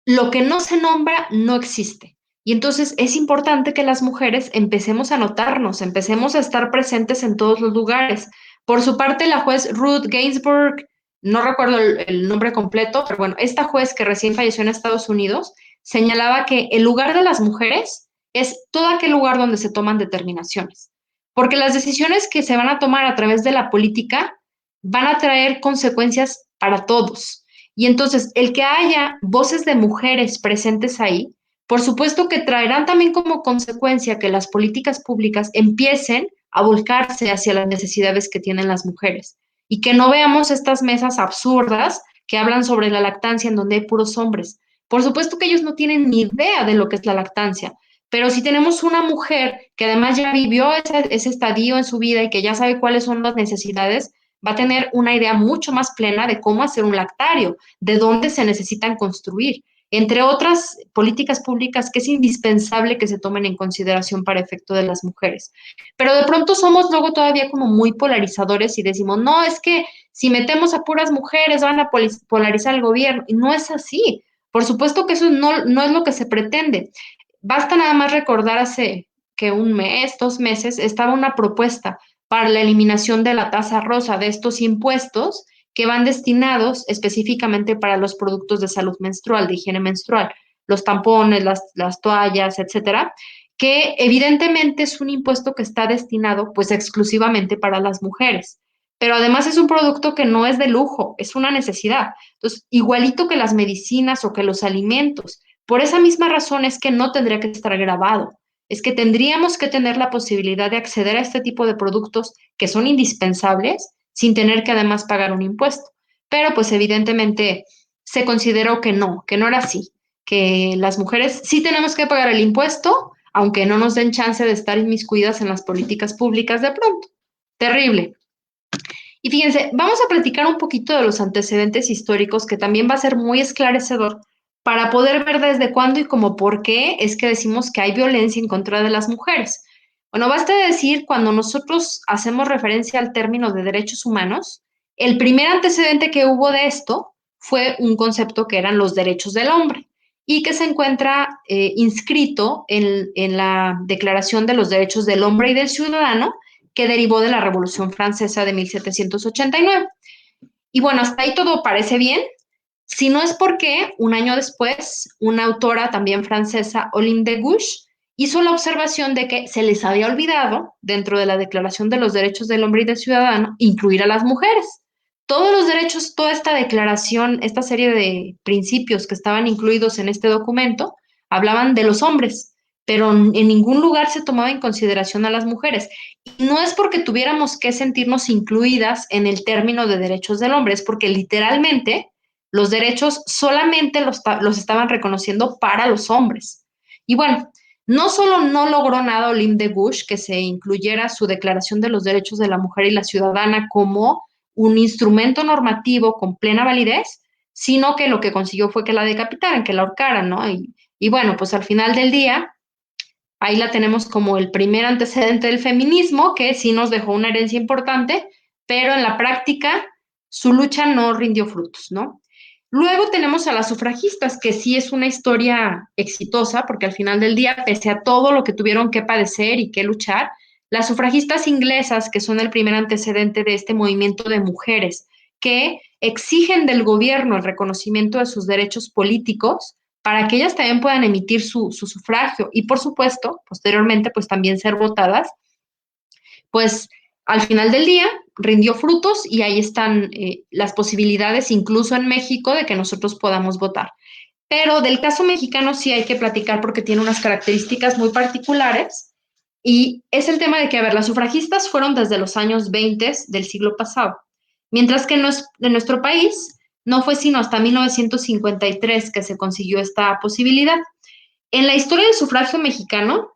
lo que no se nombra no existe. Y entonces es importante que las mujeres empecemos a notarnos, empecemos a estar presentes en todos los lugares. Por su parte, la juez Ruth Ginsburg, no recuerdo el nombre completo, pero bueno, esta juez que recién falleció en Estados Unidos, señalaba que el lugar de las mujeres es todo aquel lugar donde se toman determinaciones. Porque las decisiones que se van a tomar a través de la política van a traer consecuencias para todos. Y entonces, el que haya voces de mujeres presentes ahí, por supuesto que traerán también como consecuencia que las políticas públicas empiecen a volcarse hacia las necesidades que tienen las mujeres y que no veamos estas mesas absurdas que hablan sobre la lactancia en donde hay puros hombres. Por supuesto que ellos no tienen ni idea de lo que es la lactancia, pero si tenemos una mujer que además ya vivió ese estadio en su vida y que ya sabe cuáles son las necesidades, va a tener una idea mucho más plena de cómo hacer un lactario, de dónde se necesitan construir, entre otras políticas públicas que es indispensable que se tomen en consideración para efecto de las mujeres. Pero de pronto somos luego todavía como muy polarizadores y decimos, no, es que si metemos a puras mujeres van a polarizar el gobierno. Y no es así. Por supuesto que eso no es lo que se pretende. Basta nada más recordar hace que un mes, 2 meses, estaba una propuesta para la eliminación de la tasa rosa de estos impuestos que van destinados específicamente para los productos de salud menstrual, de higiene menstrual, los tampones, las toallas, etcétera, que evidentemente es un impuesto que está destinado pues exclusivamente para las mujeres. Pero además es un producto que no es de lujo, es una necesidad. Entonces, igualito que las medicinas o que los alimentos. Por esa misma razón es que no tendría que estar grabado. Es que tendríamos que tener la posibilidad de acceder a este tipo de productos que son indispensables sin tener que además pagar un impuesto. Pero pues evidentemente se consideró que no era así, que las mujeres sí tenemos que pagar el impuesto, aunque no nos den chance de estar inmiscuidas en las políticas públicas de pronto. Terrible. Y fíjense, vamos a platicar un poquito de los antecedentes históricos, que también va a ser muy esclarecedor para poder ver desde cuándo y cómo por qué es que decimos que hay violencia en contra de las mujeres. Bueno, basta decir, cuando nosotros hacemos referencia al término de derechos humanos, el primer antecedente que hubo de esto fue un concepto que eran los derechos del hombre y que se encuentra inscrito en la Declaración de los Derechos del Hombre y del Ciudadano, que derivó de la Revolución Francesa de 1789. Y bueno, hasta ahí todo parece bien, si no es porque un año después, una autora también francesa, Olympe de Gouges, hizo la observación de que se les había olvidado, dentro de la Declaración de los Derechos del Hombre y del Ciudadano, incluir a las mujeres. Todos los derechos, toda esta declaración, esta serie de principios que estaban incluidos en este documento, hablaban de los hombres, pero en ningún lugar se tomaba en consideración a las mujeres. Y no es porque tuviéramos que sentirnos incluidas en el término de derechos del hombre, es porque literalmente los derechos solamente los estaban reconociendo para los hombres. Y bueno, no solo no logró nada Olympe de Gouges que se incluyera su Declaración de los Derechos de la Mujer y la Ciudadana como un instrumento normativo con plena validez, sino que lo que consiguió fue que la decapitaran, que la ahorcaran, ¿no? Y bueno, pues al final del día, ahí la tenemos como el primer antecedente del feminismo, que sí nos dejó una herencia importante, pero en la práctica su lucha no rindió frutos, ¿no? Luego tenemos a las sufragistas, que sí es una historia exitosa, porque al final del día, pese a todo lo que tuvieron que padecer y que luchar, las sufragistas inglesas, que son el primer antecedente de este movimiento de mujeres, que exigen del gobierno el reconocimiento de sus derechos políticos para que ellas también puedan emitir su sufragio y, por supuesto, posteriormente, pues también ser votadas, pues al final del día rindió frutos y ahí están las posibilidades, incluso en México, de que nosotros podamos votar. Pero del caso mexicano sí hay que platicar porque tiene unas características muy particulares y es el tema de que, a ver, las sufragistas fueron desde los años 20 del siglo pasado, mientras que en nuestro país no fue sino hasta 1953 que se consiguió esta posibilidad. En la historia del sufragio mexicano,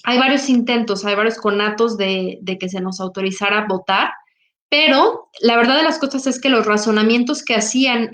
hay varios intentos, hay varios conatos de que se nos autorizara a votar, pero la verdad de las cosas es que los razonamientos que hacían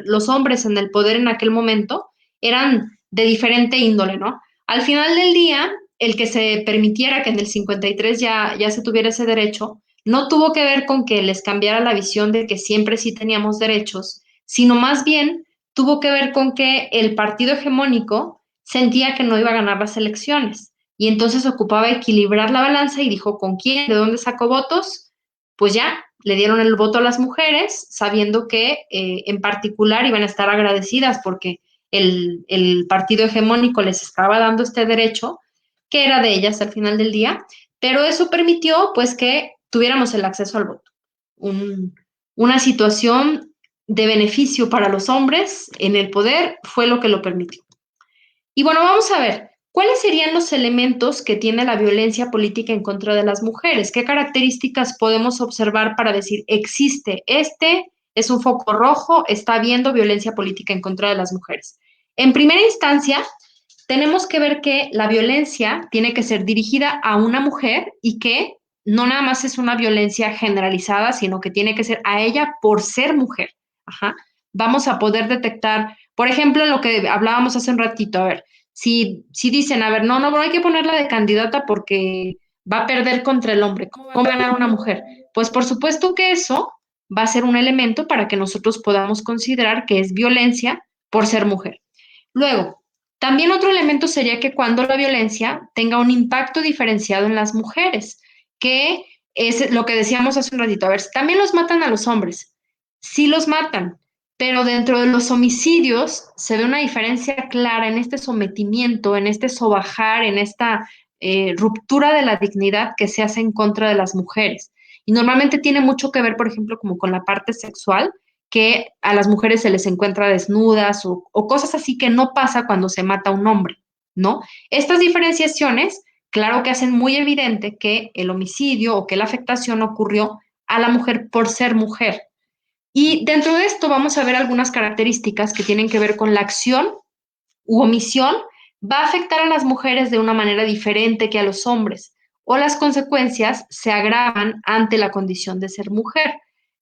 los hombres en el poder en aquel momento eran de diferente índole, ¿no? Al final del día, el que se permitiera que en el 53 ya se tuviera ese derecho, no tuvo que ver con que les cambiara la visión de que siempre sí teníamos derechos, sino más bien tuvo que ver con que el partido hegemónico sentía que no iba a ganar las elecciones y entonces ocupaba equilibrar la balanza y dijo, ¿con quién? ¿De dónde sacó votos? Pues ya, le dieron el voto a las mujeres, sabiendo que en particular iban a estar agradecidas porque el partido hegemónico les estaba dando este derecho, que era de ellas al final del día, pero eso permitió pues que tuviéramos el acceso al voto. Una situación de beneficio para los hombres en el poder fue lo que lo permitió. Y bueno, vamos a ver, ¿cuáles serían los elementos que tiene la violencia política en contra de las mujeres? ¿Qué características podemos observar para decir, existe, este es un foco rojo, está habiendo violencia política en contra de las mujeres? En primera instancia, tenemos que ver que la violencia tiene que ser dirigida a una mujer y que no nada más es una violencia generalizada, sino que tiene que ser a ella por ser mujer. Ajá. Vamos a poder detectar, por ejemplo, lo que hablábamos hace un ratito, a ver, si dicen, a ver, no hay que ponerla de candidata porque va a perder contra el hombre, ¿cómo va a ganar una mujer? Pues por supuesto que eso va a ser un elemento para que nosotros podamos considerar que es violencia por ser mujer. Luego, también otro elemento sería que cuando la violencia tenga un impacto diferenciado en las mujeres, que es lo que decíamos hace un ratito. A ver, también los matan a los hombres, sí los matan, pero dentro de los homicidios se ve una diferencia clara en este sometimiento, en este sobajar, en esta ruptura de la dignidad que se hace en contra de las mujeres. Y normalmente tiene mucho que ver, por ejemplo, como con la parte sexual, que a las mujeres se les encuentra desnudas o cosas así que no pasa cuando se mata a un hombre, ¿no? Estas diferenciaciones, claro que hacen muy evidente que el homicidio o que la afectación ocurrió a la mujer por ser mujer. Y dentro de esto vamos a ver algunas características que tienen que ver con la acción u omisión va a afectar a las mujeres de una manera diferente que a los hombres, o las consecuencias se agravan ante la condición de ser mujer.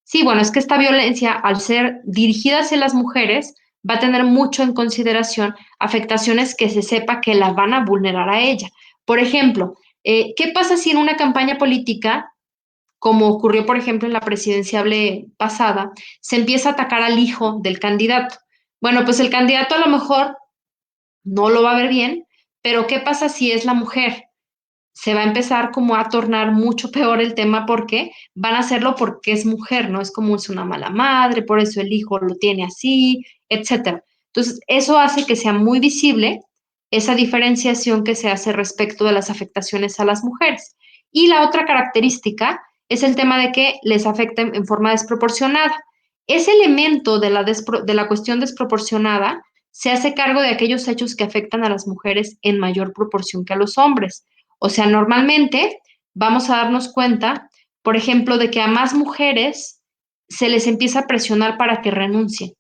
Sí, bueno, es que esta violencia, al ser dirigida hacia las mujeres, va a tener mucho en consideración afectaciones que se sepa que la van a vulnerar a ella. Por ejemplo, ¿qué pasa si en una campaña política, como ocurrió, por ejemplo, en la presidenciable pasada, se empieza a atacar al hijo del candidato? Bueno, pues el candidato a lo mejor no lo va a ver bien, pero ¿qué pasa si es la mujer? Se va a empezar como a tornar mucho peor el tema porque van a hacerlo porque es mujer, ¿no? Es como es una mala madre, por eso el hijo lo tiene así, etcétera. Entonces, eso hace que sea muy visible esa diferenciación que se hace respecto de las afectaciones a las mujeres. Y la otra característica es el tema de que les afecta en forma desproporcionada. Ese elemento de la cuestión desproporcionada se hace cargo de aquellos hechos que afectan a las mujeres en mayor proporción que a los hombres. O sea, normalmente vamos a darnos cuenta, por ejemplo, de que a más mujeres se les empieza a presionar para que renuncien.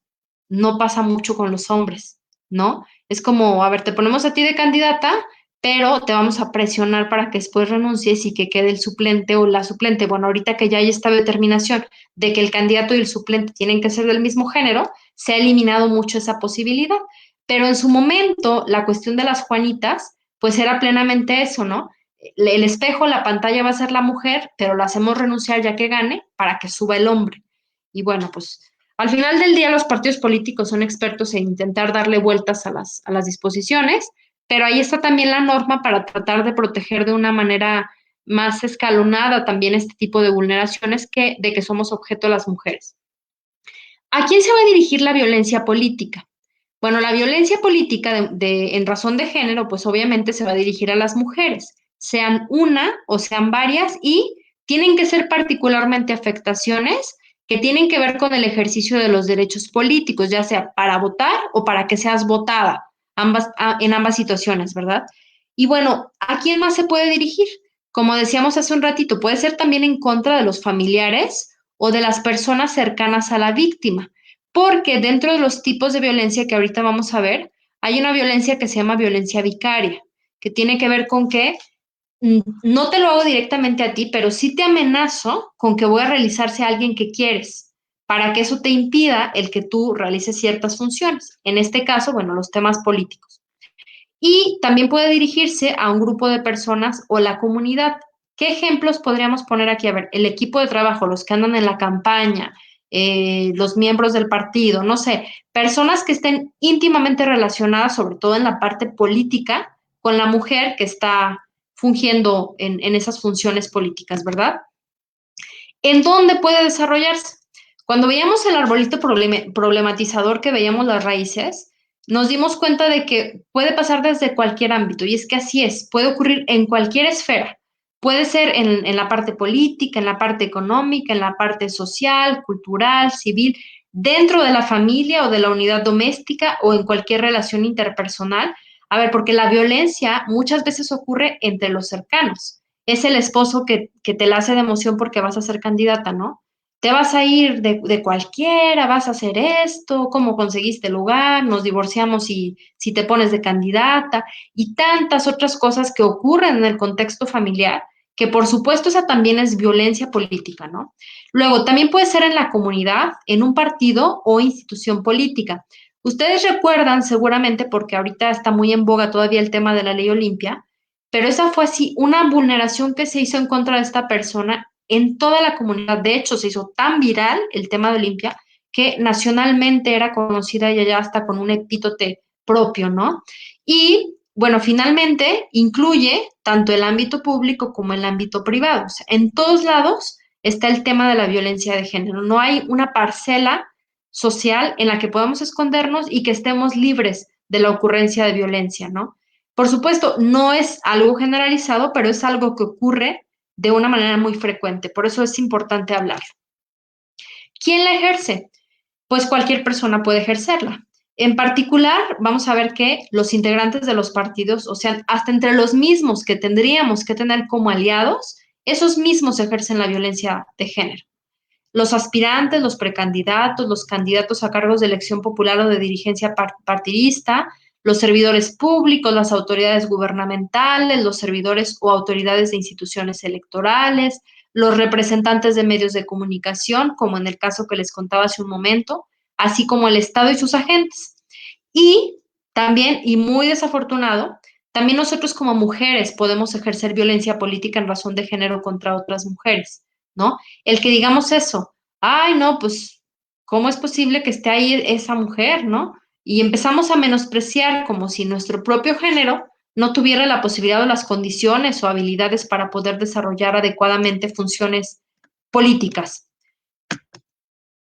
No pasa mucho con los hombres, ¿no? Es como, a ver, te ponemos a ti de candidata, pero te vamos a presionar para que después renuncies y que quede el suplente o la suplente. Bueno, ahorita que ya hay esta determinación de que el candidato y el suplente tienen que ser del mismo género, se ha eliminado mucho esa posibilidad. Pero en su momento, la cuestión de las Juanitas, pues era plenamente eso, ¿no? El espejo, la pantalla va a ser la mujer, pero la hacemos renunciar ya que gane para que suba el hombre. Y bueno, pues al final del día los partidos políticos son expertos en intentar darle vueltas a las disposiciones, pero ahí está también la norma para tratar de proteger de una manera más escalonada también este tipo de vulneraciones de que somos objeto las mujeres. ¿A quién se va a dirigir la violencia política? Bueno, la violencia política en razón de género, pues obviamente se va a dirigir a las mujeres, sean una o sean varias, y tienen que ser particularmente afectaciones que tienen que ver con el ejercicio de los derechos políticos, ya sea para votar o para que seas votada, en ambas situaciones, ¿verdad? Y bueno, ¿a quién más se puede dirigir? Como decíamos hace un ratito, puede ser también en contra de los familiares o de las personas cercanas a la víctima, porque dentro de los tipos de violencia que ahorita vamos a ver, hay una violencia que se llama violencia vicaria, que tiene que ver con que no te lo hago directamente a ti, pero sí te amenazo con que voy a realizarse a alguien que quieres, para que eso te impida el que tú realices ciertas funciones. En este caso, bueno, los temas políticos. Y también puede dirigirse a un grupo de personas o la comunidad. ¿Qué ejemplos podríamos poner aquí? A ver, el equipo de trabajo, los que andan en la campaña, los miembros del partido, no sé, personas que estén íntimamente relacionadas, sobre todo en la parte política, con la mujer que está fungiendo en esas funciones políticas, ¿verdad? ¿En dónde puede desarrollarse? Cuando veíamos el arbolito problematizador, que veíamos las raíces, nos dimos cuenta de que puede pasar desde cualquier ámbito, y es que así es, puede ocurrir en cualquier esfera. Puede ser en la parte política, en la parte económica, en la parte social, cultural, civil, dentro de la familia o de la unidad doméstica o en cualquier relación interpersonal. A ver, porque la violencia muchas veces ocurre entre los cercanos. Es el esposo que te la hace de emoción porque vas a ser candidata, ¿no? Te vas a ir de cualquiera, vas a hacer esto, cómo conseguiste lugar, nos divorciamos si te pones de candidata y tantas otras cosas que ocurren en el contexto familiar, que por supuesto esa también es violencia política, ¿no? Luego, también puede ser en la comunidad, en un partido o institución política. Ustedes recuerdan seguramente, porque ahorita está muy en boga todavía el tema de la ley Olimpia, pero esa fue así una vulneración que se hizo en contra de esta persona en toda la comunidad. De hecho, se hizo tan viral el tema de Olimpia que nacionalmente era conocida ya hasta con un epítote propio, ¿no? Y bueno, finalmente incluye tanto el ámbito público como el ámbito privado. O sea, en todos lados está el tema de la violencia de género. No hay una parcela social en la que podamos escondernos y que estemos libres de la ocurrencia de violencia, ¿no? Por supuesto, no es algo generalizado, pero es algo que ocurre de una manera muy frecuente. Por eso es importante hablar. ¿Quién la ejerce? Pues cualquier persona puede ejercerla. En particular, vamos a ver que los integrantes de los partidos, o sea, hasta entre los mismos que tendríamos que tener como aliados, esos mismos ejercen la violencia de género. Los aspirantes, los precandidatos, los candidatos a cargos de elección popular o de dirigencia partidista, los servidores públicos, las autoridades gubernamentales, los servidores o autoridades de instituciones electorales, los representantes de medios de comunicación, como en el caso que les contaba hace un momento, así como el Estado y sus agentes. Y también, y muy desafortunado, también nosotros como mujeres podemos ejercer violencia política en razón de género contra otras mujeres, ¿no? El que digamos eso, ay, no, pues, ¿cómo es posible que esté ahí esa mujer, no? Y empezamos a menospreciar como si nuestro propio género no tuviera la posibilidad o las condiciones o habilidades para poder desarrollar adecuadamente funciones políticas.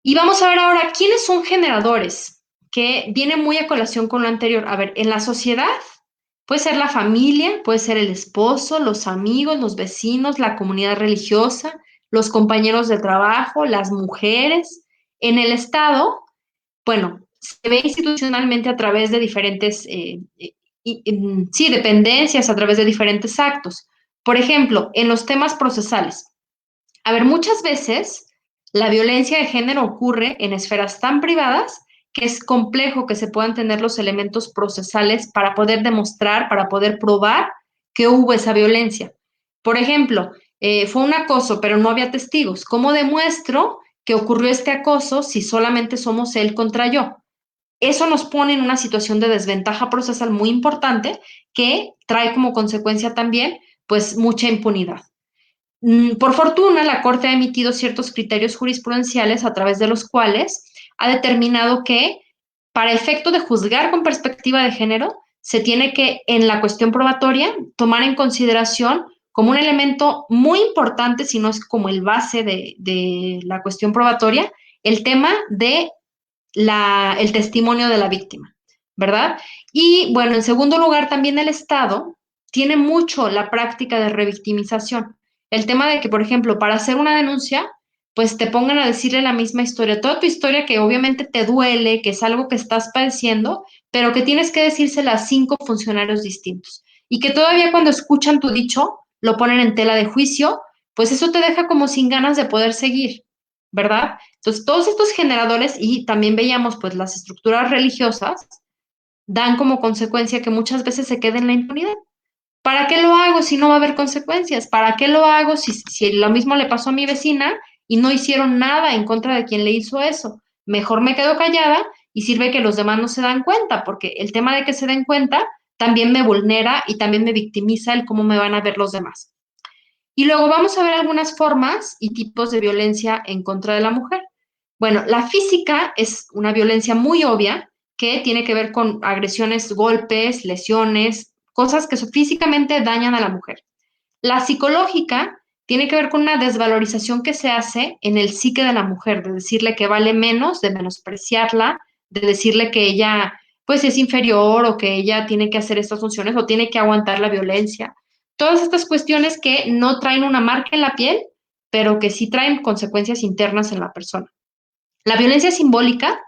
Y vamos a ver ahora quiénes son generadores, que viene muy a colación con lo anterior. A ver, en la sociedad puede ser la familia, puede ser el esposo, los amigos, los vecinos, la comunidad religiosa, los compañeros de trabajo, las mujeres. En el Estado, bueno, se ve institucionalmente a través de diferentes, sí, dependencias, a través de diferentes actos. Por ejemplo, en los temas procesales. A ver, muchas veces la violencia de género ocurre en esferas tan privadas que es complejo que se puedan tener los elementos procesales para poder demostrar, para poder probar que hubo esa violencia. Por ejemplo, fue un acoso, pero no había testigos. ¿Cómo demuestro que ocurrió este acoso si solamente somos él contra yo? Eso nos pone en una situación de desventaja procesal muy importante que trae como consecuencia también, pues, mucha impunidad. Por fortuna, la Corte ha emitido ciertos criterios jurisprudenciales a través de los cuales ha determinado que, para efecto de juzgar con perspectiva de género, se tiene que, en la cuestión probatoria, tomar en consideración como un elemento muy importante, si no es como el base de la cuestión probatoria, el tema de el testimonio de la víctima, ¿verdad? Y bueno, en segundo lugar, también el Estado tiene mucho la práctica de revictimización. El tema de que, por ejemplo, para hacer una denuncia, pues te pongan a decirle la misma historia, toda tu historia que obviamente te duele, que es algo que estás padeciendo, pero que tienes que decírsela a 5 funcionarios distintos. Y que todavía cuando escuchan tu dicho, lo ponen en tela de juicio, pues eso te deja como sin ganas de poder seguir, ¿verdad? Entonces, todos estos generadores, y también veíamos pues las estructuras religiosas, dan como consecuencia que muchas veces se quede en la impunidad. ¿Para qué lo hago si no va a haber consecuencias? ¿Para qué lo hago si lo mismo le pasó a mi vecina y no hicieron nada en contra de quien le hizo eso? Mejor me quedo callada y sirve que los demás no se dan cuenta, porque el tema de que se den cuenta también me vulnera y también me victimiza el cómo me van a ver los demás. Y luego vamos a ver algunas formas y tipos de violencia en contra de la mujer. Bueno, la física es una violencia muy obvia que tiene que ver con agresiones, golpes, lesiones, cosas que físicamente dañan a la mujer. La psicológica tiene que ver con una desvalorización que se hace en el psique de la mujer, de decirle que vale menos, de menospreciarla, de decirle que ella pues es inferior o que ella tiene que hacer estas funciones o tiene que aguantar la violencia. Todas estas cuestiones que no traen una marca en la piel, pero que sí traen consecuencias internas en la persona. La violencia simbólica,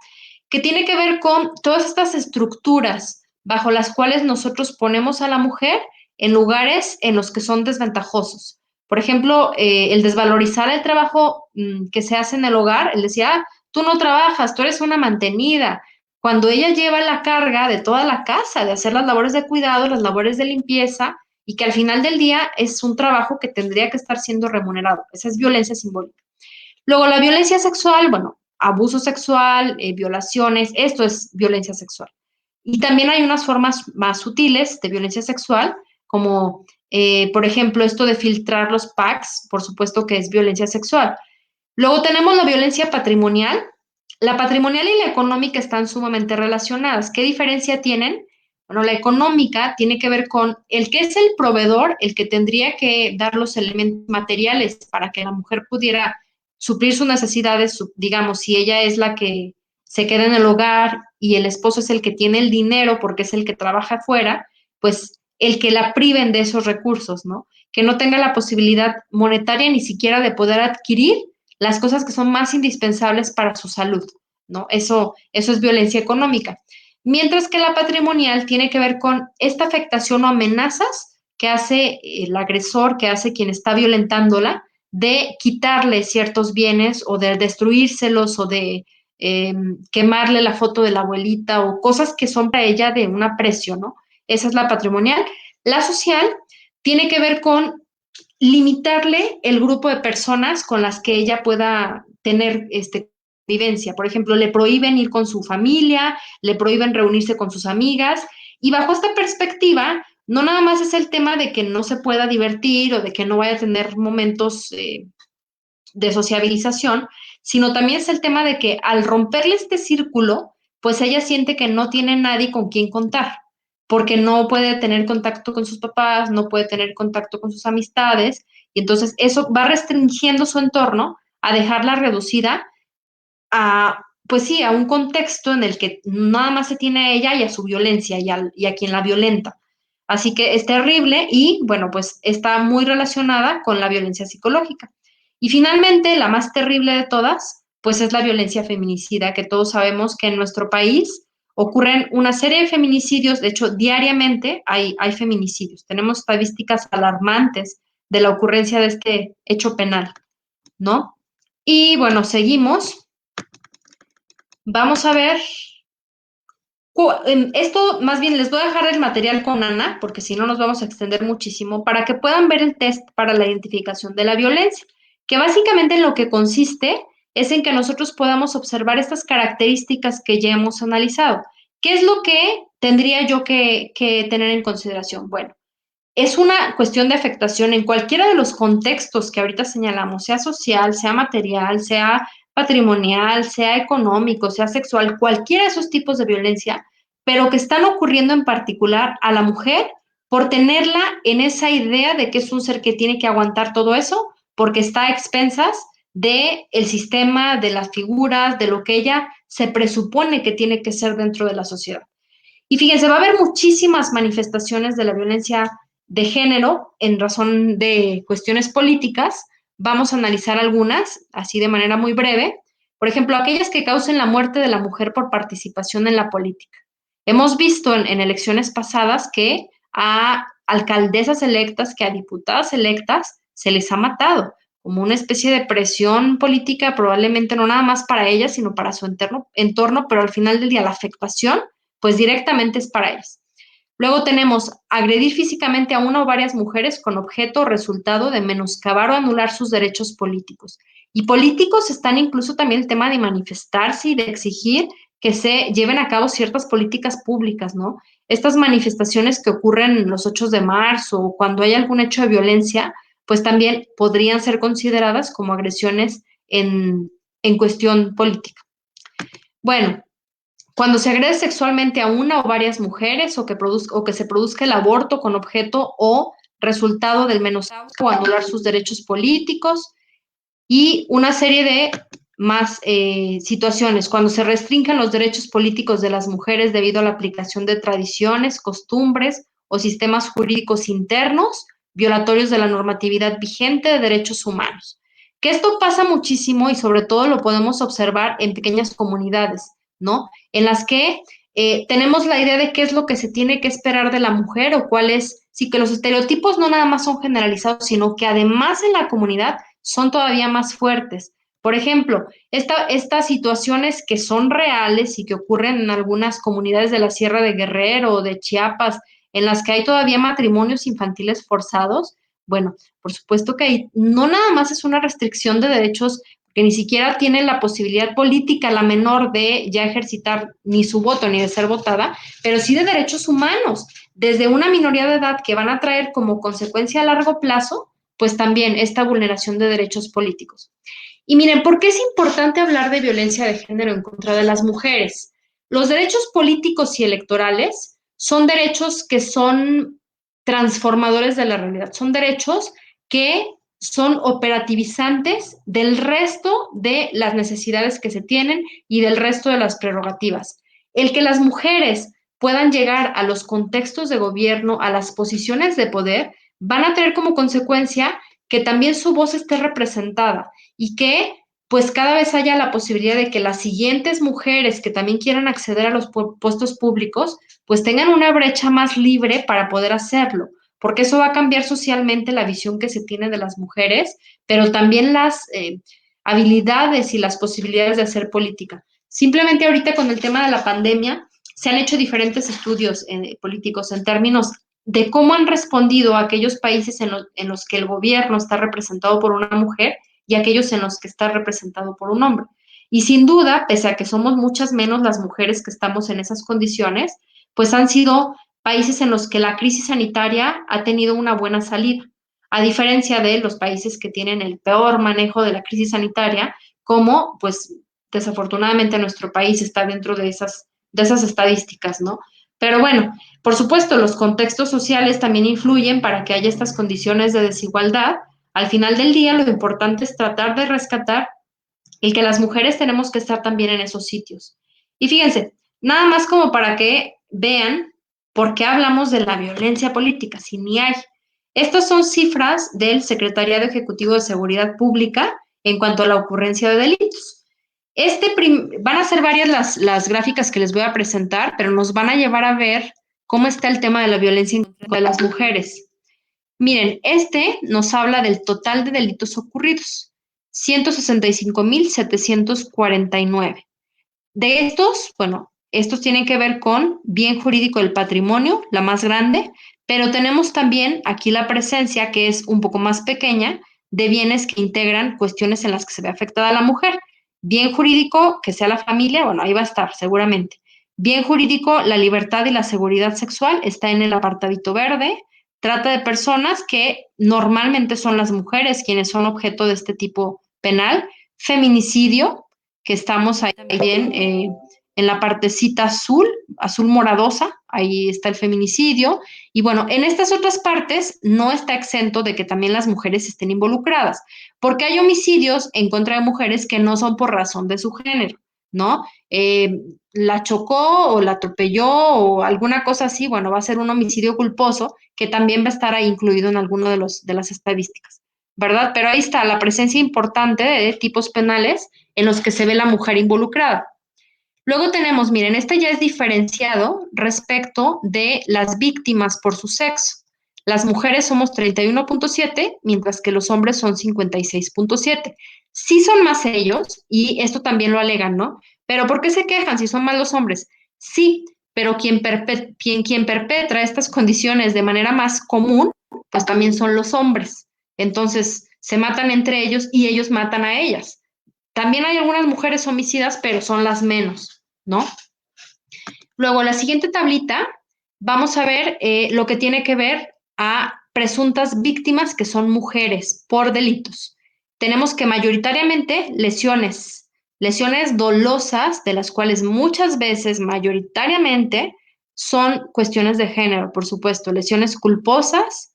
que tiene que ver con todas estas estructuras bajo las cuales nosotros ponemos a la mujer en lugares en los que son desventajosos. Por ejemplo, el desvalorizar el trabajo que se hace en el hogar, él decía, tú no trabajas, tú eres una mantenida, cuando ella lleva la carga de toda la casa, de hacer las labores de cuidado, las labores de limpieza, y que al final del día es un trabajo que tendría que estar siendo remunerado. Esa es violencia simbólica. Luego, la violencia sexual, bueno, abuso sexual, violaciones, esto es violencia sexual. Y también hay unas formas más sutiles de violencia sexual, como, por ejemplo, esto de filtrar los packs, por supuesto que es violencia sexual. Luego tenemos la violencia patrimonial. La patrimonial y la económica están sumamente relacionadas. ¿Qué diferencia tienen? Bueno, la económica tiene que ver con el que es el proveedor, el que tendría que dar los elementos materiales para que la mujer pudiera suplir sus necesidades, digamos, si ella es la que se queda en el hogar y el esposo es el que tiene el dinero porque es el que trabaja afuera, pues el que la priven de esos recursos, ¿no? Que no tenga la posibilidad monetaria ni siquiera de poder adquirir las cosas que son más indispensables para su salud, ¿no? Eso es violencia económica. Mientras que la patrimonial tiene que ver con esta afectación o amenazas que hace el agresor, que hace quien está violentándola, de quitarle ciertos bienes o de destruírselos o de quemarle la foto de la abuelita o cosas que son para ella de un aprecio, ¿no? Esa es la patrimonial. La social tiene que ver con limitarle el grupo de personas con las que ella pueda tener vivencia. Por ejemplo, le prohíben ir con su familia, le prohíben reunirse con sus amigas y bajo esta perspectiva, no nada más es el tema de que no se pueda divertir o de que no vaya a tener momentos de sociabilización, sino también es el tema de que al romperle este círculo, pues ella siente que no tiene nadie con quien contar, porque no puede tener contacto con sus papás, no puede tener contacto con sus amistades, y entonces eso va restringiendo su entorno a dejarla reducida a, pues sí, a un contexto en el que nada más se tiene a ella y a su violencia y a quien la violenta. Así que es terrible y, bueno, pues está muy relacionada con la violencia psicológica. Y finalmente, la más terrible de todas, pues es la violencia feminicida, que todos sabemos que en nuestro país ocurren una serie de feminicidios, de hecho, diariamente hay feminicidios. Tenemos estadísticas alarmantes de la ocurrencia de este hecho penal, ¿no? Y bueno, seguimos. Vamos a ver. Esto más bien les voy a dejar el material con Ana, porque si no nos vamos a extender muchísimo, para que puedan ver el test para la identificación de la violencia, que básicamente en lo que consiste es en que nosotros podamos observar estas características que ya hemos analizado. ¿Qué es lo que tendría yo que tener en consideración? Bueno, es una cuestión de afectación en cualquiera de los contextos que ahorita señalamos, sea social, sea material, sea patrimonial, sea económico, sea sexual, cualquiera de esos tipos de violencia, pero que están ocurriendo en particular a la mujer por tenerla en esa idea de que es un ser que tiene que aguantar todo eso, porque está a expensas del sistema, de las figuras, de lo que ella se presupone que tiene que ser dentro de la sociedad. Y fíjense, va a haber muchísimas manifestaciones de la violencia de género en razón de cuestiones políticas. Vamos a analizar algunas, así de manera muy breve. Por ejemplo, aquellas que causen la muerte de la mujer por participación en la política. Hemos visto en elecciones pasadas que a alcaldesas electas, que a diputadas electas se les ha matado como una especie de presión política, probablemente no nada más para ellas, sino para su entorno, pero al final del día la afectación pues directamente es para ellas. Luego tenemos agredir físicamente a una o varias mujeres con objeto o resultado de menoscabar o anular sus derechos políticos. Y políticos están incluso también el tema de manifestarse y de exigir que se lleven a cabo ciertas políticas públicas, ¿no? Estas manifestaciones que ocurren en los 8 de marzo o cuando hay algún hecho de violencia, pues también podrían ser consideradas como agresiones en cuestión política. Bueno, cuando se agrede sexualmente a una o varias mujeres o que se produzca el aborto con objeto o resultado del menoscabo o anular sus derechos políticos y una serie de más situaciones, cuando se restringen los derechos políticos de las mujeres debido a la aplicación de tradiciones, costumbres o sistemas jurídicos internos violatorios de la normatividad vigente de derechos humanos. Que esto pasa muchísimo y sobre todo lo podemos observar en pequeñas comunidades, ¿no? En las que Tenemos la idea de qué es lo que se tiene que esperar de la mujer o cuál es, sí que los estereotipos no nada más son generalizados, sino que además en la comunidad son todavía más fuertes. Por ejemplo, estas situaciones que son reales y que ocurren en algunas comunidades de la Sierra de Guerrero o de Chiapas, en las que hay todavía matrimonios infantiles forzados, bueno, por supuesto que no nada más es una restricción de derechos que ni siquiera tiene la posibilidad política la menor de ya ejercitar ni su voto ni de ser votada, pero sí de derechos humanos, desde una minoría de edad que van a traer como consecuencia a largo plazo, pues también esta vulneración de derechos políticos. Y miren, ¿por qué es importante hablar de violencia de género en contra de las mujeres? Los derechos políticos y electorales son derechos que son transformadores de la realidad, son derechos que son operativizantes del resto de las necesidades que se tienen y del resto de las prerrogativas. El que las mujeres puedan llegar a los contextos de gobierno, a las posiciones de poder, van a tener como consecuencia que también su voz esté representada y que pues cada vez haya la posibilidad de que las siguientes mujeres que también quieran acceder a los puestos públicos, pues tengan una brecha más libre para poder hacerlo, porque eso va a cambiar socialmente la visión que se tiene de las mujeres, pero también las habilidades y las posibilidades de hacer política. Simplemente ahorita con el tema de la pandemia se han hecho diferentes estudios políticos en términos de cómo han respondido a aquellos países en los que el gobierno está representado por una mujer y aquellos en los que está representado por un hombre. Y sin duda, pese a que somos muchas menos las mujeres que estamos en esas condiciones, pues han sido países en los que la crisis sanitaria ha tenido una buena salida, a diferencia de los países que tienen el peor manejo de la crisis sanitaria, como pues desafortunadamente nuestro país está dentro de esas estadísticas, ¿no? Pero bueno, por supuesto, los contextos sociales también influyen para que haya estas condiciones de desigualdad. Al final del día, lo importante es tratar de rescatar el que las mujeres tenemos que estar también en esos sitios. Y fíjense, nada más como para que vean por qué hablamos de la violencia política, si ni hay. Estas son cifras del Secretariado Ejecutivo de Seguridad Pública en cuanto a la ocurrencia de delitos. Van a ser varias las gráficas que les voy a presentar, pero nos van a llevar a ver cómo está el tema de la violencia en contra de las mujeres. Miren, nos habla del total de delitos ocurridos, 165,749. De estos, bueno, estos tienen que ver con bien jurídico del patrimonio, la más grande, pero tenemos también aquí la presencia, que es un poco más pequeña, de bienes que integran cuestiones en las que se ve afectada la mujer. Bien jurídico, que sea la familia, bueno, ahí va a estar seguramente. Bien jurídico, la libertad y la seguridad sexual está en el apartadito verde. Trata de personas que normalmente son las mujeres quienes son objeto de este tipo penal. Feminicidio, que estamos ahí también en la partecita azul, azul moradosa, ahí está el feminicidio. Y bueno, en estas otras partes no está exento de que también las mujeres estén involucradas, porque hay homicidios en contra de mujeres que no son por razón de su género, ¿no? La chocó o la atropelló o alguna cosa así, bueno, va a ser un homicidio culposo que también va a estar ahí incluido en alguno de las estadísticas, ¿verdad? Pero ahí está la presencia importante de tipos penales en los que se ve la mujer involucrada. Luego tenemos, miren, este ya es diferenciado respecto de las víctimas por su sexo. Las mujeres somos 31,7, mientras que los hombres son 56,7. Sí son más ellos, y esto también lo alegan, ¿no? Pero ¿por qué se quejan si son más los hombres? Sí, pero quien perpetra estas condiciones de manera más común, pues también son los hombres. Entonces, se matan entre ellos y ellos matan a ellas. También hay algunas mujeres homicidas, pero son las menos, ¿no? Luego, la siguiente tablita, vamos a ver lo que tiene que ver a presuntas víctimas que son mujeres por delitos. Tenemos que mayoritariamente lesiones dolosas, de las cuales muchas veces, mayoritariamente, son cuestiones de género, por supuesto, lesiones culposas.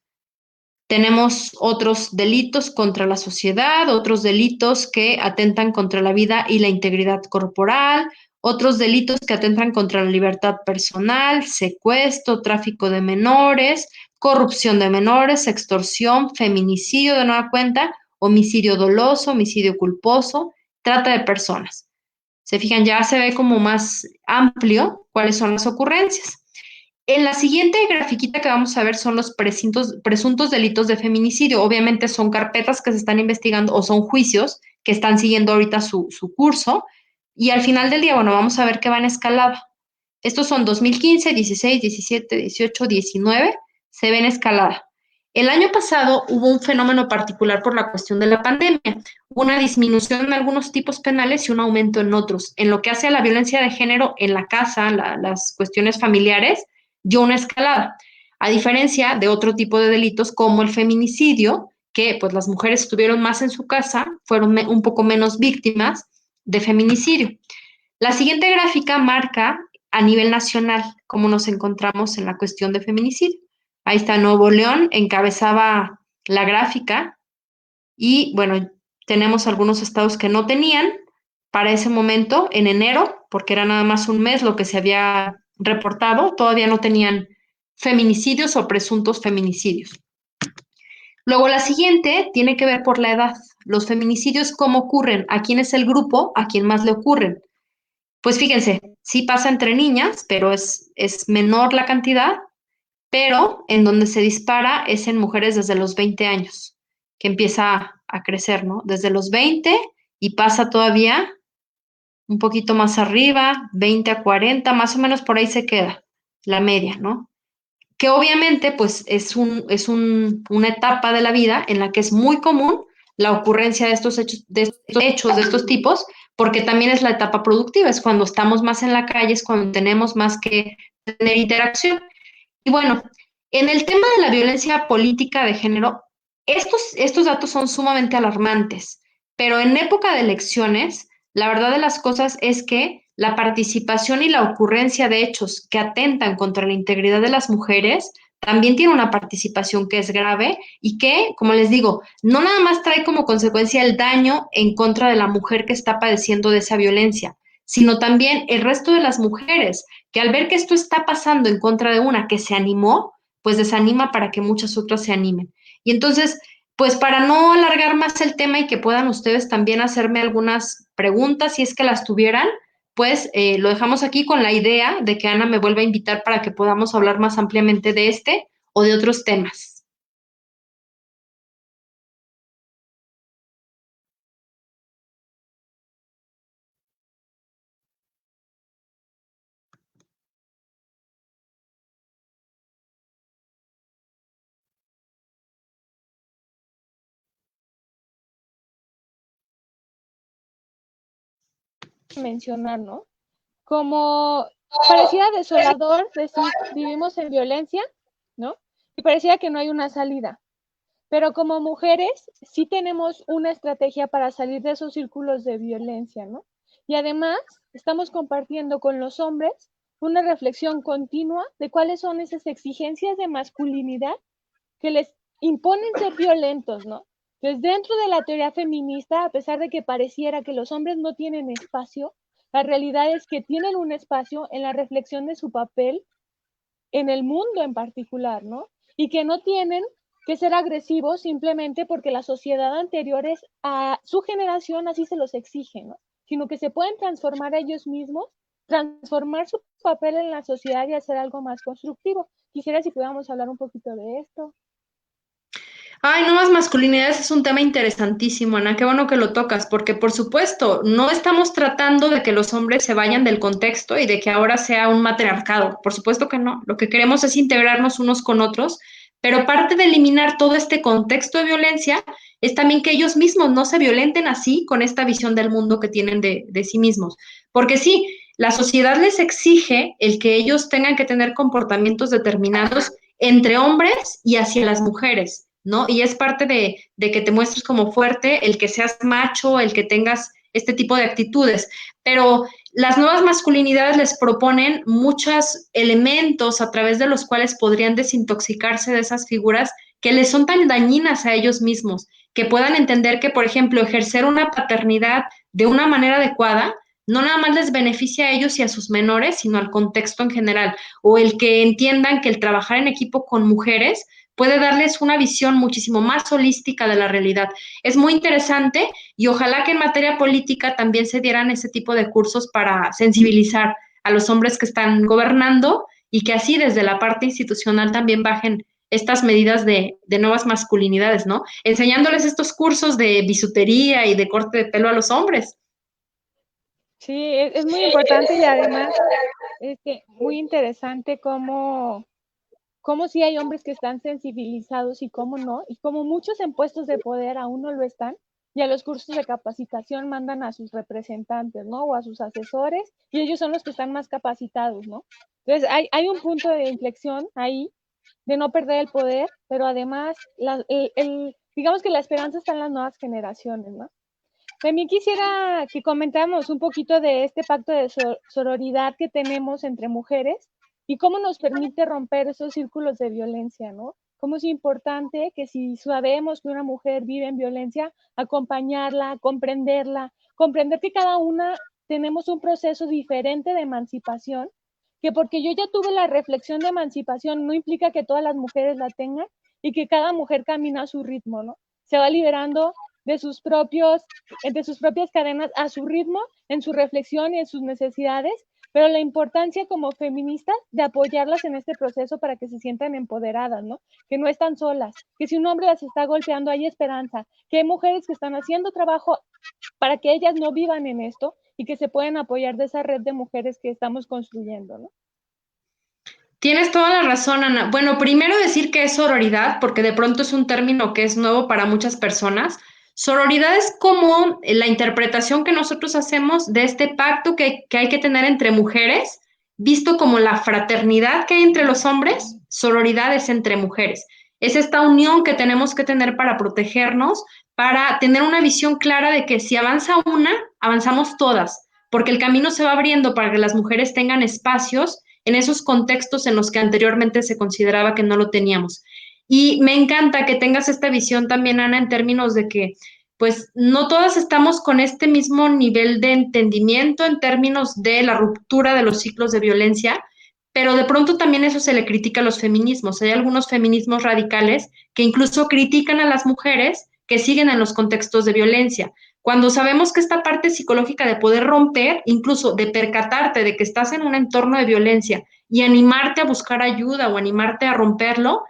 Tenemos otros delitos contra la sociedad, otros delitos que atentan contra la vida y la integridad corporal, otros delitos que atentan contra la libertad personal, secuestro, tráfico de menores, corrupción de menores, extorsión, feminicidio de nueva cuenta, homicidio doloso, homicidio culposo, trata de personas. Se fijan, ya se ve como más amplio cuáles son las ocurrencias. En la siguiente grafiquita que vamos a ver son los presuntos delitos de feminicidio. Obviamente son carpetas que se están investigando o son juicios que están siguiendo ahorita su curso. Y al final del día, bueno, vamos a ver que van escalada. Estos son 2015, 16, 17, 18, 19, se ven escalada. El año pasado hubo un fenómeno particular por la cuestión de la pandemia. Hubo una disminución en algunos tipos penales y un aumento en otros. En lo que hace a la violencia de género en la casa, las cuestiones familiares, dio una escalada. A diferencia de otro tipo de delitos como el feminicidio, que pues las mujeres estuvieron más en su casa, fueron un poco menos víctimas de feminicidio. La siguiente gráfica marca a nivel nacional cómo nos encontramos en la cuestión de feminicidio. Ahí está Nuevo León, encabezaba la gráfica y bueno, tenemos algunos estados que no tenían para ese momento, en enero, porque era nada más un mes lo que se había reportado, todavía no tenían feminicidios o presuntos feminicidios. Luego la siguiente tiene que ver por la edad. Los feminicidios, ¿cómo ocurren? ¿A quién es el grupo? ¿A quién más le ocurren? Pues fíjense, sí pasa entre niñas, pero es menor la cantidad, pero en donde se dispara es en mujeres desde los 20 años, que empieza a crecer, ¿no? Desde los 20 y pasa todavía un poquito más arriba, 20 a 40, más o menos por ahí se queda la media, ¿no? Que obviamente pues una etapa de la vida en la que es muy común la ocurrencia de estos tipos, porque también es la etapa productiva, es cuando estamos más en la calle, es cuando tenemos más que tener interacción. Y bueno, en el tema de la violencia política de género, estos datos son sumamente alarmantes, pero en época de elecciones, la verdad de las cosas es que la participación y la ocurrencia de hechos que atentan contra la integridad de las mujeres también tiene una participación que es grave y que, como les digo, no nada más trae como consecuencia el daño en contra de la mujer que está padeciendo de esa violencia, sino también el resto de las mujeres que al ver que esto está pasando en contra de una que se animó, pues desanima para que muchas otras se animen. Y entonces, pues para no alargar más el tema y que puedan ustedes también hacerme algunas preguntas, si es que las tuvieran, pues lo dejamos aquí con la idea de que Ana me vuelva a invitar para que podamos hablar más ampliamente de este o de otros temas. Mencionar, ¿no? Como parecía desolador decir, vivimos en violencia, ¿no? Y parecía que no hay una salida. Pero como mujeres sí tenemos una estrategia para salir de esos círculos de violencia, ¿no? Y además estamos compartiendo con los hombres una reflexión continua de cuáles son esas exigencias de masculinidad que les imponen ser violentos, ¿no? Entonces, dentro de la teoría feminista, a pesar de que pareciera que los hombres no tienen espacio, la realidad es que tienen un espacio en la reflexión de su papel en el mundo en particular, ¿no? Y que no tienen que ser agresivos simplemente porque las sociedades anteriores a su generación así se los exigen, ¿no? Sino que se pueden transformar ellos mismos, transformar su papel en la sociedad y hacer algo más constructivo. Quisiera si pudiéramos hablar un poquito de esto. Ay, nuevas masculinidades es un tema interesantísimo, Ana. Qué bueno que lo tocas, porque por supuesto, no estamos tratando de que los hombres se vayan del contexto y de que ahora sea un matriarcado. Por supuesto que no. Lo que queremos es integrarnos unos con otros, pero parte de eliminar todo este contexto de violencia es también que ellos mismos no se violenten así con esta visión del mundo que tienen de sí mismos. Porque sí, la sociedad les exige el que ellos tengan que tener comportamientos determinados entre hombres y hacia las mujeres, ¿no? Y es parte de que te muestres como fuerte, el que seas macho, el que tengas este tipo de actitudes. Pero las nuevas masculinidades les proponen muchos elementos a través de los cuales podrían desintoxicarse de esas figuras que les son tan dañinas a ellos mismos, que puedan entender que, por ejemplo, ejercer una paternidad de una manera adecuada no nada más les beneficia a ellos y a sus menores, sino al contexto en general, o el que entiendan que el trabajar en equipo con mujeres puede darles una visión muchísimo más holística de la realidad. Es muy interesante y ojalá que en materia política también se dieran ese tipo de cursos para sensibilizar a los hombres que están gobernando y que así desde la parte institucional también bajen estas medidas de nuevas masculinidades, ¿no? Enseñándoles estos cursos de bisutería y de corte de pelo a los hombres. Sí, es muy importante y además muy interesante cómo sí hay hombres que están sensibilizados y cómo no, y como muchos en puestos de poder aún no lo están, y a los cursos de capacitación mandan a sus representantes, ¿no? O a sus asesores, y ellos son los que están más capacitados, ¿no? Entonces, hay un punto de inflexión ahí de no perder el poder, pero además, digamos que la esperanza está en las nuevas generaciones, ¿no? También quisiera que comentáramos un poquito de este pacto de sororidad que tenemos entre mujeres y cómo nos permite romper esos círculos de violencia, ¿no? Cómo es importante que si sabemos que una mujer vive en violencia, acompañarla, comprenderla, comprender que cada una tenemos un proceso diferente de emancipación, que porque yo ya tuve la reflexión de emancipación no implica que todas las mujeres la tengan y que cada mujer camina a su ritmo, ¿no? Se va liberando de sus propias cadenas a su ritmo, en su reflexión y en sus necesidades, pero la importancia como feministas de apoyarlas en este proceso para que se sientan empoderadas, ¿no? Que no están solas, que si un hombre las está golpeando hay esperanza, que hay mujeres que están haciendo trabajo para que ellas no vivan en esto y que se pueden apoyar de esa red de mujeres que estamos construyendo, ¿no? Tienes toda la razón, Ana. Bueno, primero decir que es sororidad, porque de pronto es un término que es nuevo para muchas personas. Sororidad es como la interpretación que nosotros hacemos de este pacto que hay que tener entre mujeres, visto como la fraternidad que hay entre los hombres, sororidad es entre mujeres. Es esta unión que tenemos que tener para protegernos, para tener una visión clara de que si avanza una, avanzamos todas, porque el camino se va abriendo para que las mujeres tengan espacios en esos contextos en los que anteriormente se consideraba que no lo teníamos. Y me encanta que tengas esta visión también, Ana, en términos de que, pues, no todas estamos con este mismo nivel de entendimiento en términos de la ruptura de los ciclos de violencia, pero de pronto también eso se le critica a los feminismos. Hay algunos feminismos radicales que incluso critican a las mujeres que siguen en los contextos de violencia. Cuando sabemos que esta parte psicológica de poder romper, incluso de percatarte de que estás en un entorno de violencia y animarte a buscar ayuda o animarte a romperlo,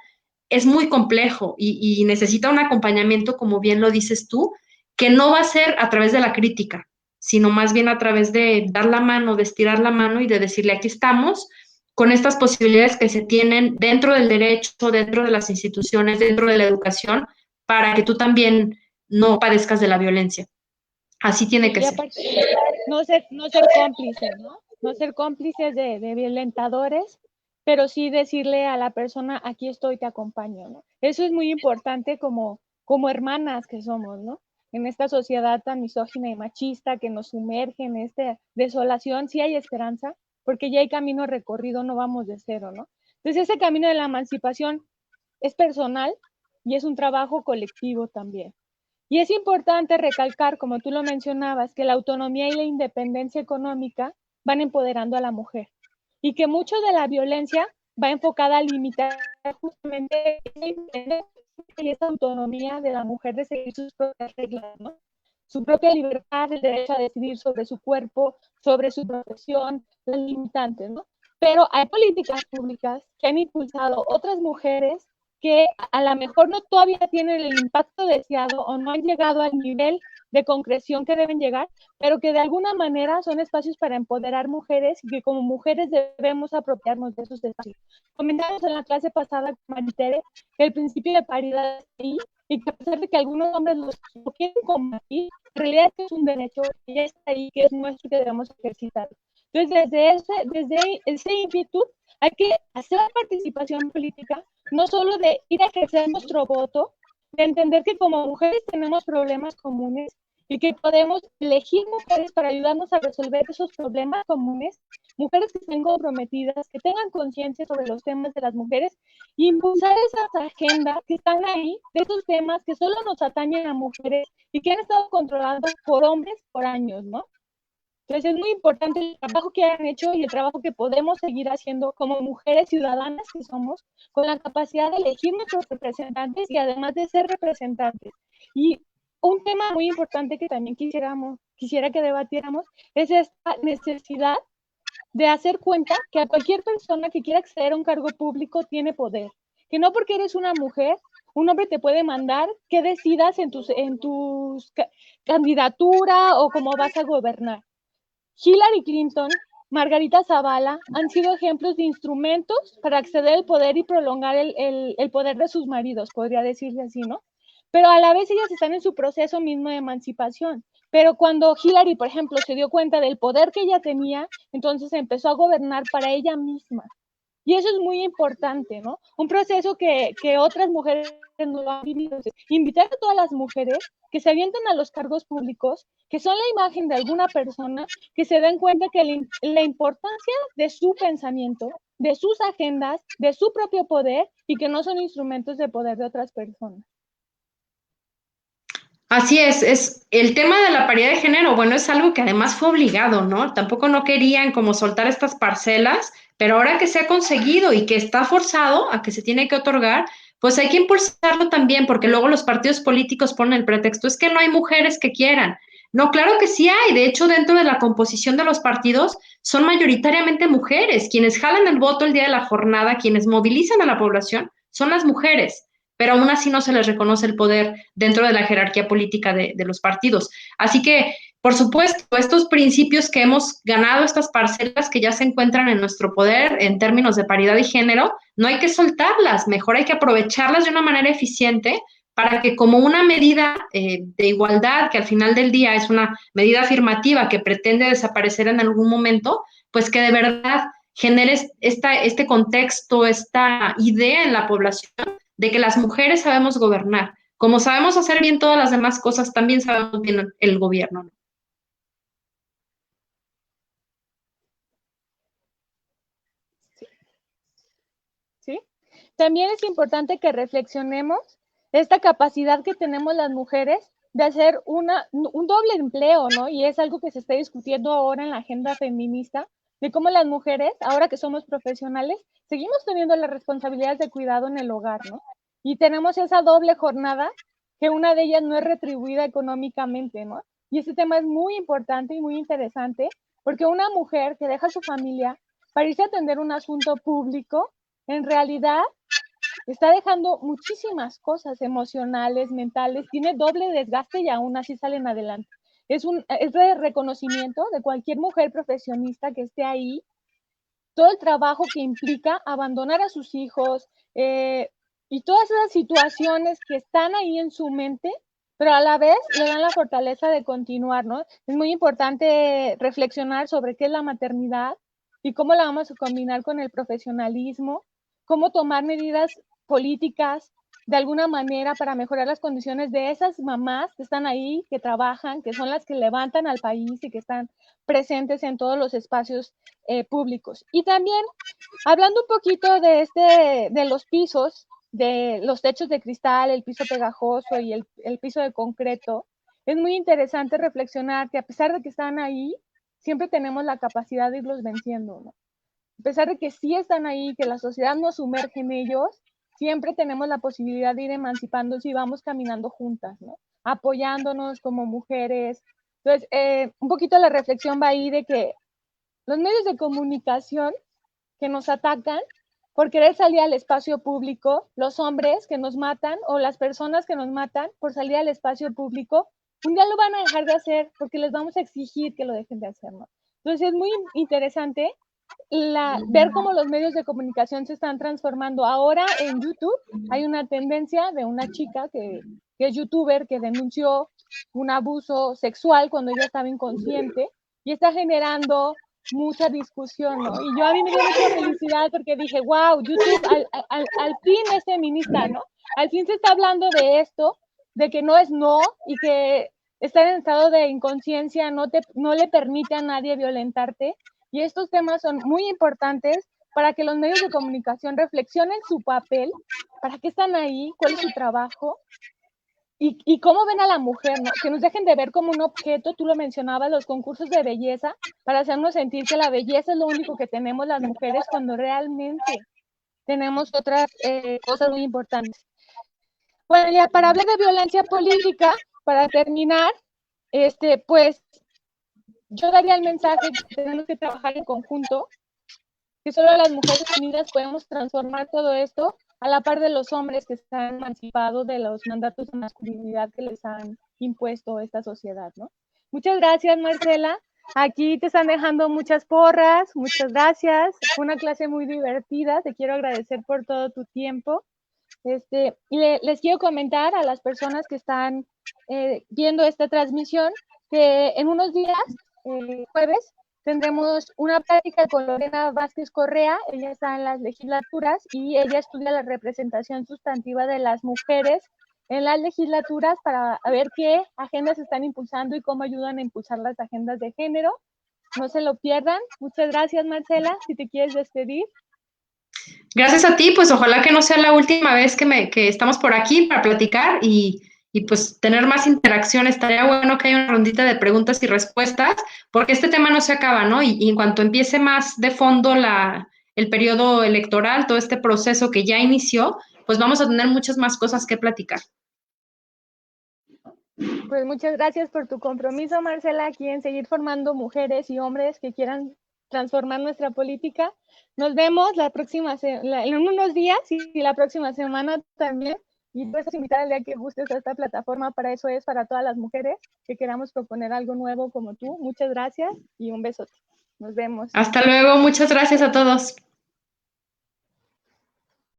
es muy complejo y necesita un acompañamiento, como bien lo dices tú, que no va a ser a través de la crítica, sino más bien a través de dar la mano, de estirar la mano y de decirle, aquí estamos con estas posibilidades que se tienen dentro del derecho, dentro de las instituciones, dentro de la educación, para que tú también no padezcas de la violencia. Así tiene que Y ser. aparte, no ser cómplices, ¿no? No ser cómplices de violentadores, pero sí decirle a la persona, aquí estoy, te acompaño, ¿no? Eso es muy importante como hermanas que somos, ¿no? En esta sociedad tan misógina y machista que nos sumerge en esta desolación, sí hay esperanza, porque ya hay camino recorrido, no vamos de cero, ¿no? Entonces ese camino de la emancipación es personal y es un trabajo colectivo también. Y es importante recalcar, como tú lo mencionabas, que la autonomía y la independencia económica van empoderando a la mujer y que mucho de la violencia va enfocada a limitar justamente esa independencia y esa autonomía de la mujer de seguir sus propias reglas, ¿no? Su propia libertad, el derecho a decidir sobre su cuerpo, sobre su profesión, las limitantes, ¿no? Pero hay políticas públicas que han impulsado otras mujeres que a lo mejor no todavía tienen el impacto deseado o no han llegado al nivel de concreción que deben llegar, pero que de alguna manera son espacios para empoderar mujeres y que como mujeres debemos apropiarnos de esos espacios. Comentamos en la clase pasada con Maritere que el principio de paridad es ahí y que a pesar de que algunos hombres lo quieren combatir, en realidad es un derecho que ya está ahí, que es nuestro y que debemos ejercitar. Entonces, desde ese inquietud hay que hacer participación política, no solo de ir a ejercer nuestro voto, de entender que como mujeres tenemos problemas comunes y que podemos elegir mujeres para ayudarnos a resolver esos problemas comunes, mujeres que estén comprometidas, que tengan conciencia sobre los temas de las mujeres y impulsar esas agendas que están ahí, de esos temas que solo nos atañen a mujeres y que han estado controlados por hombres por años, ¿no? Entonces es muy importante el trabajo que han hecho y el trabajo que podemos seguir haciendo como mujeres ciudadanas que somos, con la capacidad de elegir nuestros representantes y además de ser representantes. Y un tema muy importante que también quisiera que debatiéramos es esta necesidad de hacer cuenta que a cualquier persona que quiera acceder a un cargo público tiene poder, que no porque eres una mujer, un hombre te puede mandar que decidas en tus candidatura o cómo vas a gobernar. Hillary Clinton, Margarita Zavala han sido ejemplos de instrumentos para acceder al poder y prolongar el poder de sus maridos, podría decirse así, ¿no? Pero a la vez ellas están en su proceso mismo de emancipación. Pero cuando Hillary, por ejemplo, se dio cuenta del poder que ella tenía, entonces empezó a gobernar para ella misma. Y eso es muy importante, ¿no? Un proceso que otras mujeres no lo han vivido. Invitar a todas las mujeres que se avientan a los cargos públicos, que son la imagen de alguna persona, que se den cuenta que la importancia de su pensamiento, de sus agendas, de su propio poder y que no son instrumentos de poder de otras personas. Así es el tema de la paridad de género, bueno, es algo que además fue obligado, ¿no? Tampoco no querían como soltar estas parcelas, pero ahora que se ha conseguido y que está forzado a que se tiene que otorgar, pues hay que impulsarlo también, porque luego los partidos políticos ponen el pretexto, es que no hay mujeres que quieran. No, claro que sí hay, de hecho, dentro de la composición de los partidos son mayoritariamente mujeres, quienes jalan el voto el día de la jornada, quienes movilizan a la población, son las mujeres, pero aún así no se les reconoce el poder dentro de la jerarquía política de los partidos. Así que, por supuesto, estos principios que hemos ganado, estas parcelas que ya se encuentran en nuestro poder en términos de paridad y género, no hay que soltarlas, mejor hay que aprovecharlas de una manera eficiente para que como una medida de igualdad, que al final del día es una medida afirmativa que pretende desaparecer en algún momento, pues que de verdad genere este contexto, esta idea en la población de que las mujeres sabemos gobernar. Como sabemos hacer bien todas las demás cosas, también sabemos bien el gobierno. ¿Sí? También es importante que reflexionemos esta capacidad que tenemos las mujeres de hacer un doble empleo, ¿no? Y es algo que se está discutiendo ahora en la agenda feminista, de cómo las mujeres, ahora que somos profesionales, seguimos teniendo las responsabilidades de cuidado en el hogar, ¿no? Y tenemos esa doble jornada, que una de ellas no es retribuida económicamente, ¿no? Y este tema es muy importante y muy interesante, porque una mujer que deja su familia para irse a atender un asunto público, en realidad está dejando muchísimas cosas emocionales, mentales, tiene doble desgaste y aún así salen adelante. Es de reconocimiento de cualquier mujer profesionista que esté ahí, todo el trabajo que implica abandonar a sus hijos y todas esas situaciones que están ahí en su mente, pero a la vez le dan la fortaleza de continuar, ¿no? Es muy importante reflexionar sobre qué es la maternidad y cómo la vamos a combinar con el profesionalismo, cómo tomar medidas políticas de alguna manera para mejorar las condiciones de esas mamás que están ahí, que trabajan, que son las que levantan al país y que están presentes en todos los espacios públicos. Y también, hablando un poquito de los pisos, de los techos de cristal, el piso pegajoso y el piso de concreto, es muy interesante reflexionar que a pesar de que están ahí, siempre tenemos la capacidad de irlos venciendo, ¿no? A pesar de que sí están ahí, que la sociedad nos sumerge en ellos, siempre tenemos la posibilidad de ir emancipándose y vamos caminando juntas, ¿no? Apoyándonos como mujeres. Entonces, un poquito la reflexión va ahí de que los medios de comunicación que nos atacan por querer salir al espacio público, los hombres que nos matan o las personas que nos matan por salir al espacio público, un día lo van a dejar de hacer porque les vamos a exigir que lo dejen de hacer, ¿no? Entonces es muy interesante ver cómo los medios de comunicación se están transformando. Ahora en YouTube hay una tendencia de una chica que es youtuber, que denunció un abuso sexual cuando ella estaba inconsciente y está generando mucha discusión, ¿no? Y yo a mí me dio mucha felicidad porque dije, wow, YouTube al fin es feminista, ¿no? Al fin se está hablando de esto, de que no es no y que estar en estado de inconsciencia no le permite a nadie violentarte. Y estos temas son muy importantes para que los medios de comunicación reflexionen su papel, para qué están ahí, cuál es su trabajo y cómo ven a la mujer, ¿no? Que nos dejen de ver como un objeto, tú lo mencionabas, los concursos de belleza, para hacernos sentir que la belleza es lo único que tenemos las mujeres cuando realmente tenemos otras cosas muy importantes. Bueno, ya para hablar de violencia política, para terminar, pues yo daría el mensaje que tenemos que trabajar en conjunto, que solo las mujeres unidas podemos transformar todo esto a la par de los hombres que están emancipados de los mandatos de masculinidad que les han impuesto esta sociedad, ¿no? Muchas gracias, Marcela. Aquí te están dejando muchas porras, muchas gracias. Fue una clase muy divertida, te quiero agradecer por todo tu tiempo. Les quiero comentar a las personas que están viendo esta transmisión que en unos días, jueves, tendremos una plática con Lorena Vázquez Correa. Ella está en las legislaturas y ella estudia la representación sustantiva de las mujeres en las legislaturas para ver qué agendas están impulsando y cómo ayudan a impulsar las agendas de género. No se lo pierdan. Muchas gracias, Marcela. Si te quieres despedir. Gracias a ti, pues ojalá que no sea la última vez que estamos por aquí para platicar y pues tener más interacción. Estaría bueno que haya una rondita de preguntas y respuestas, porque este tema no se acaba, ¿no? Y en cuanto empiece más de fondo el periodo electoral, todo este proceso que ya inició, pues vamos a tener muchas más cosas que platicar. Pues muchas gracias por tu compromiso, Marcela, aquí en seguir formando mujeres y hombres que quieran transformar nuestra política. Nos vemos en unos días y la próxima semana también. Y puedes invitar al día que gustes a esta plataforma. Para eso es para todas las mujeres que queramos proponer algo nuevo como tú. Muchas gracias y un besote. Nos vemos. Hasta luego, muchas gracias a todos.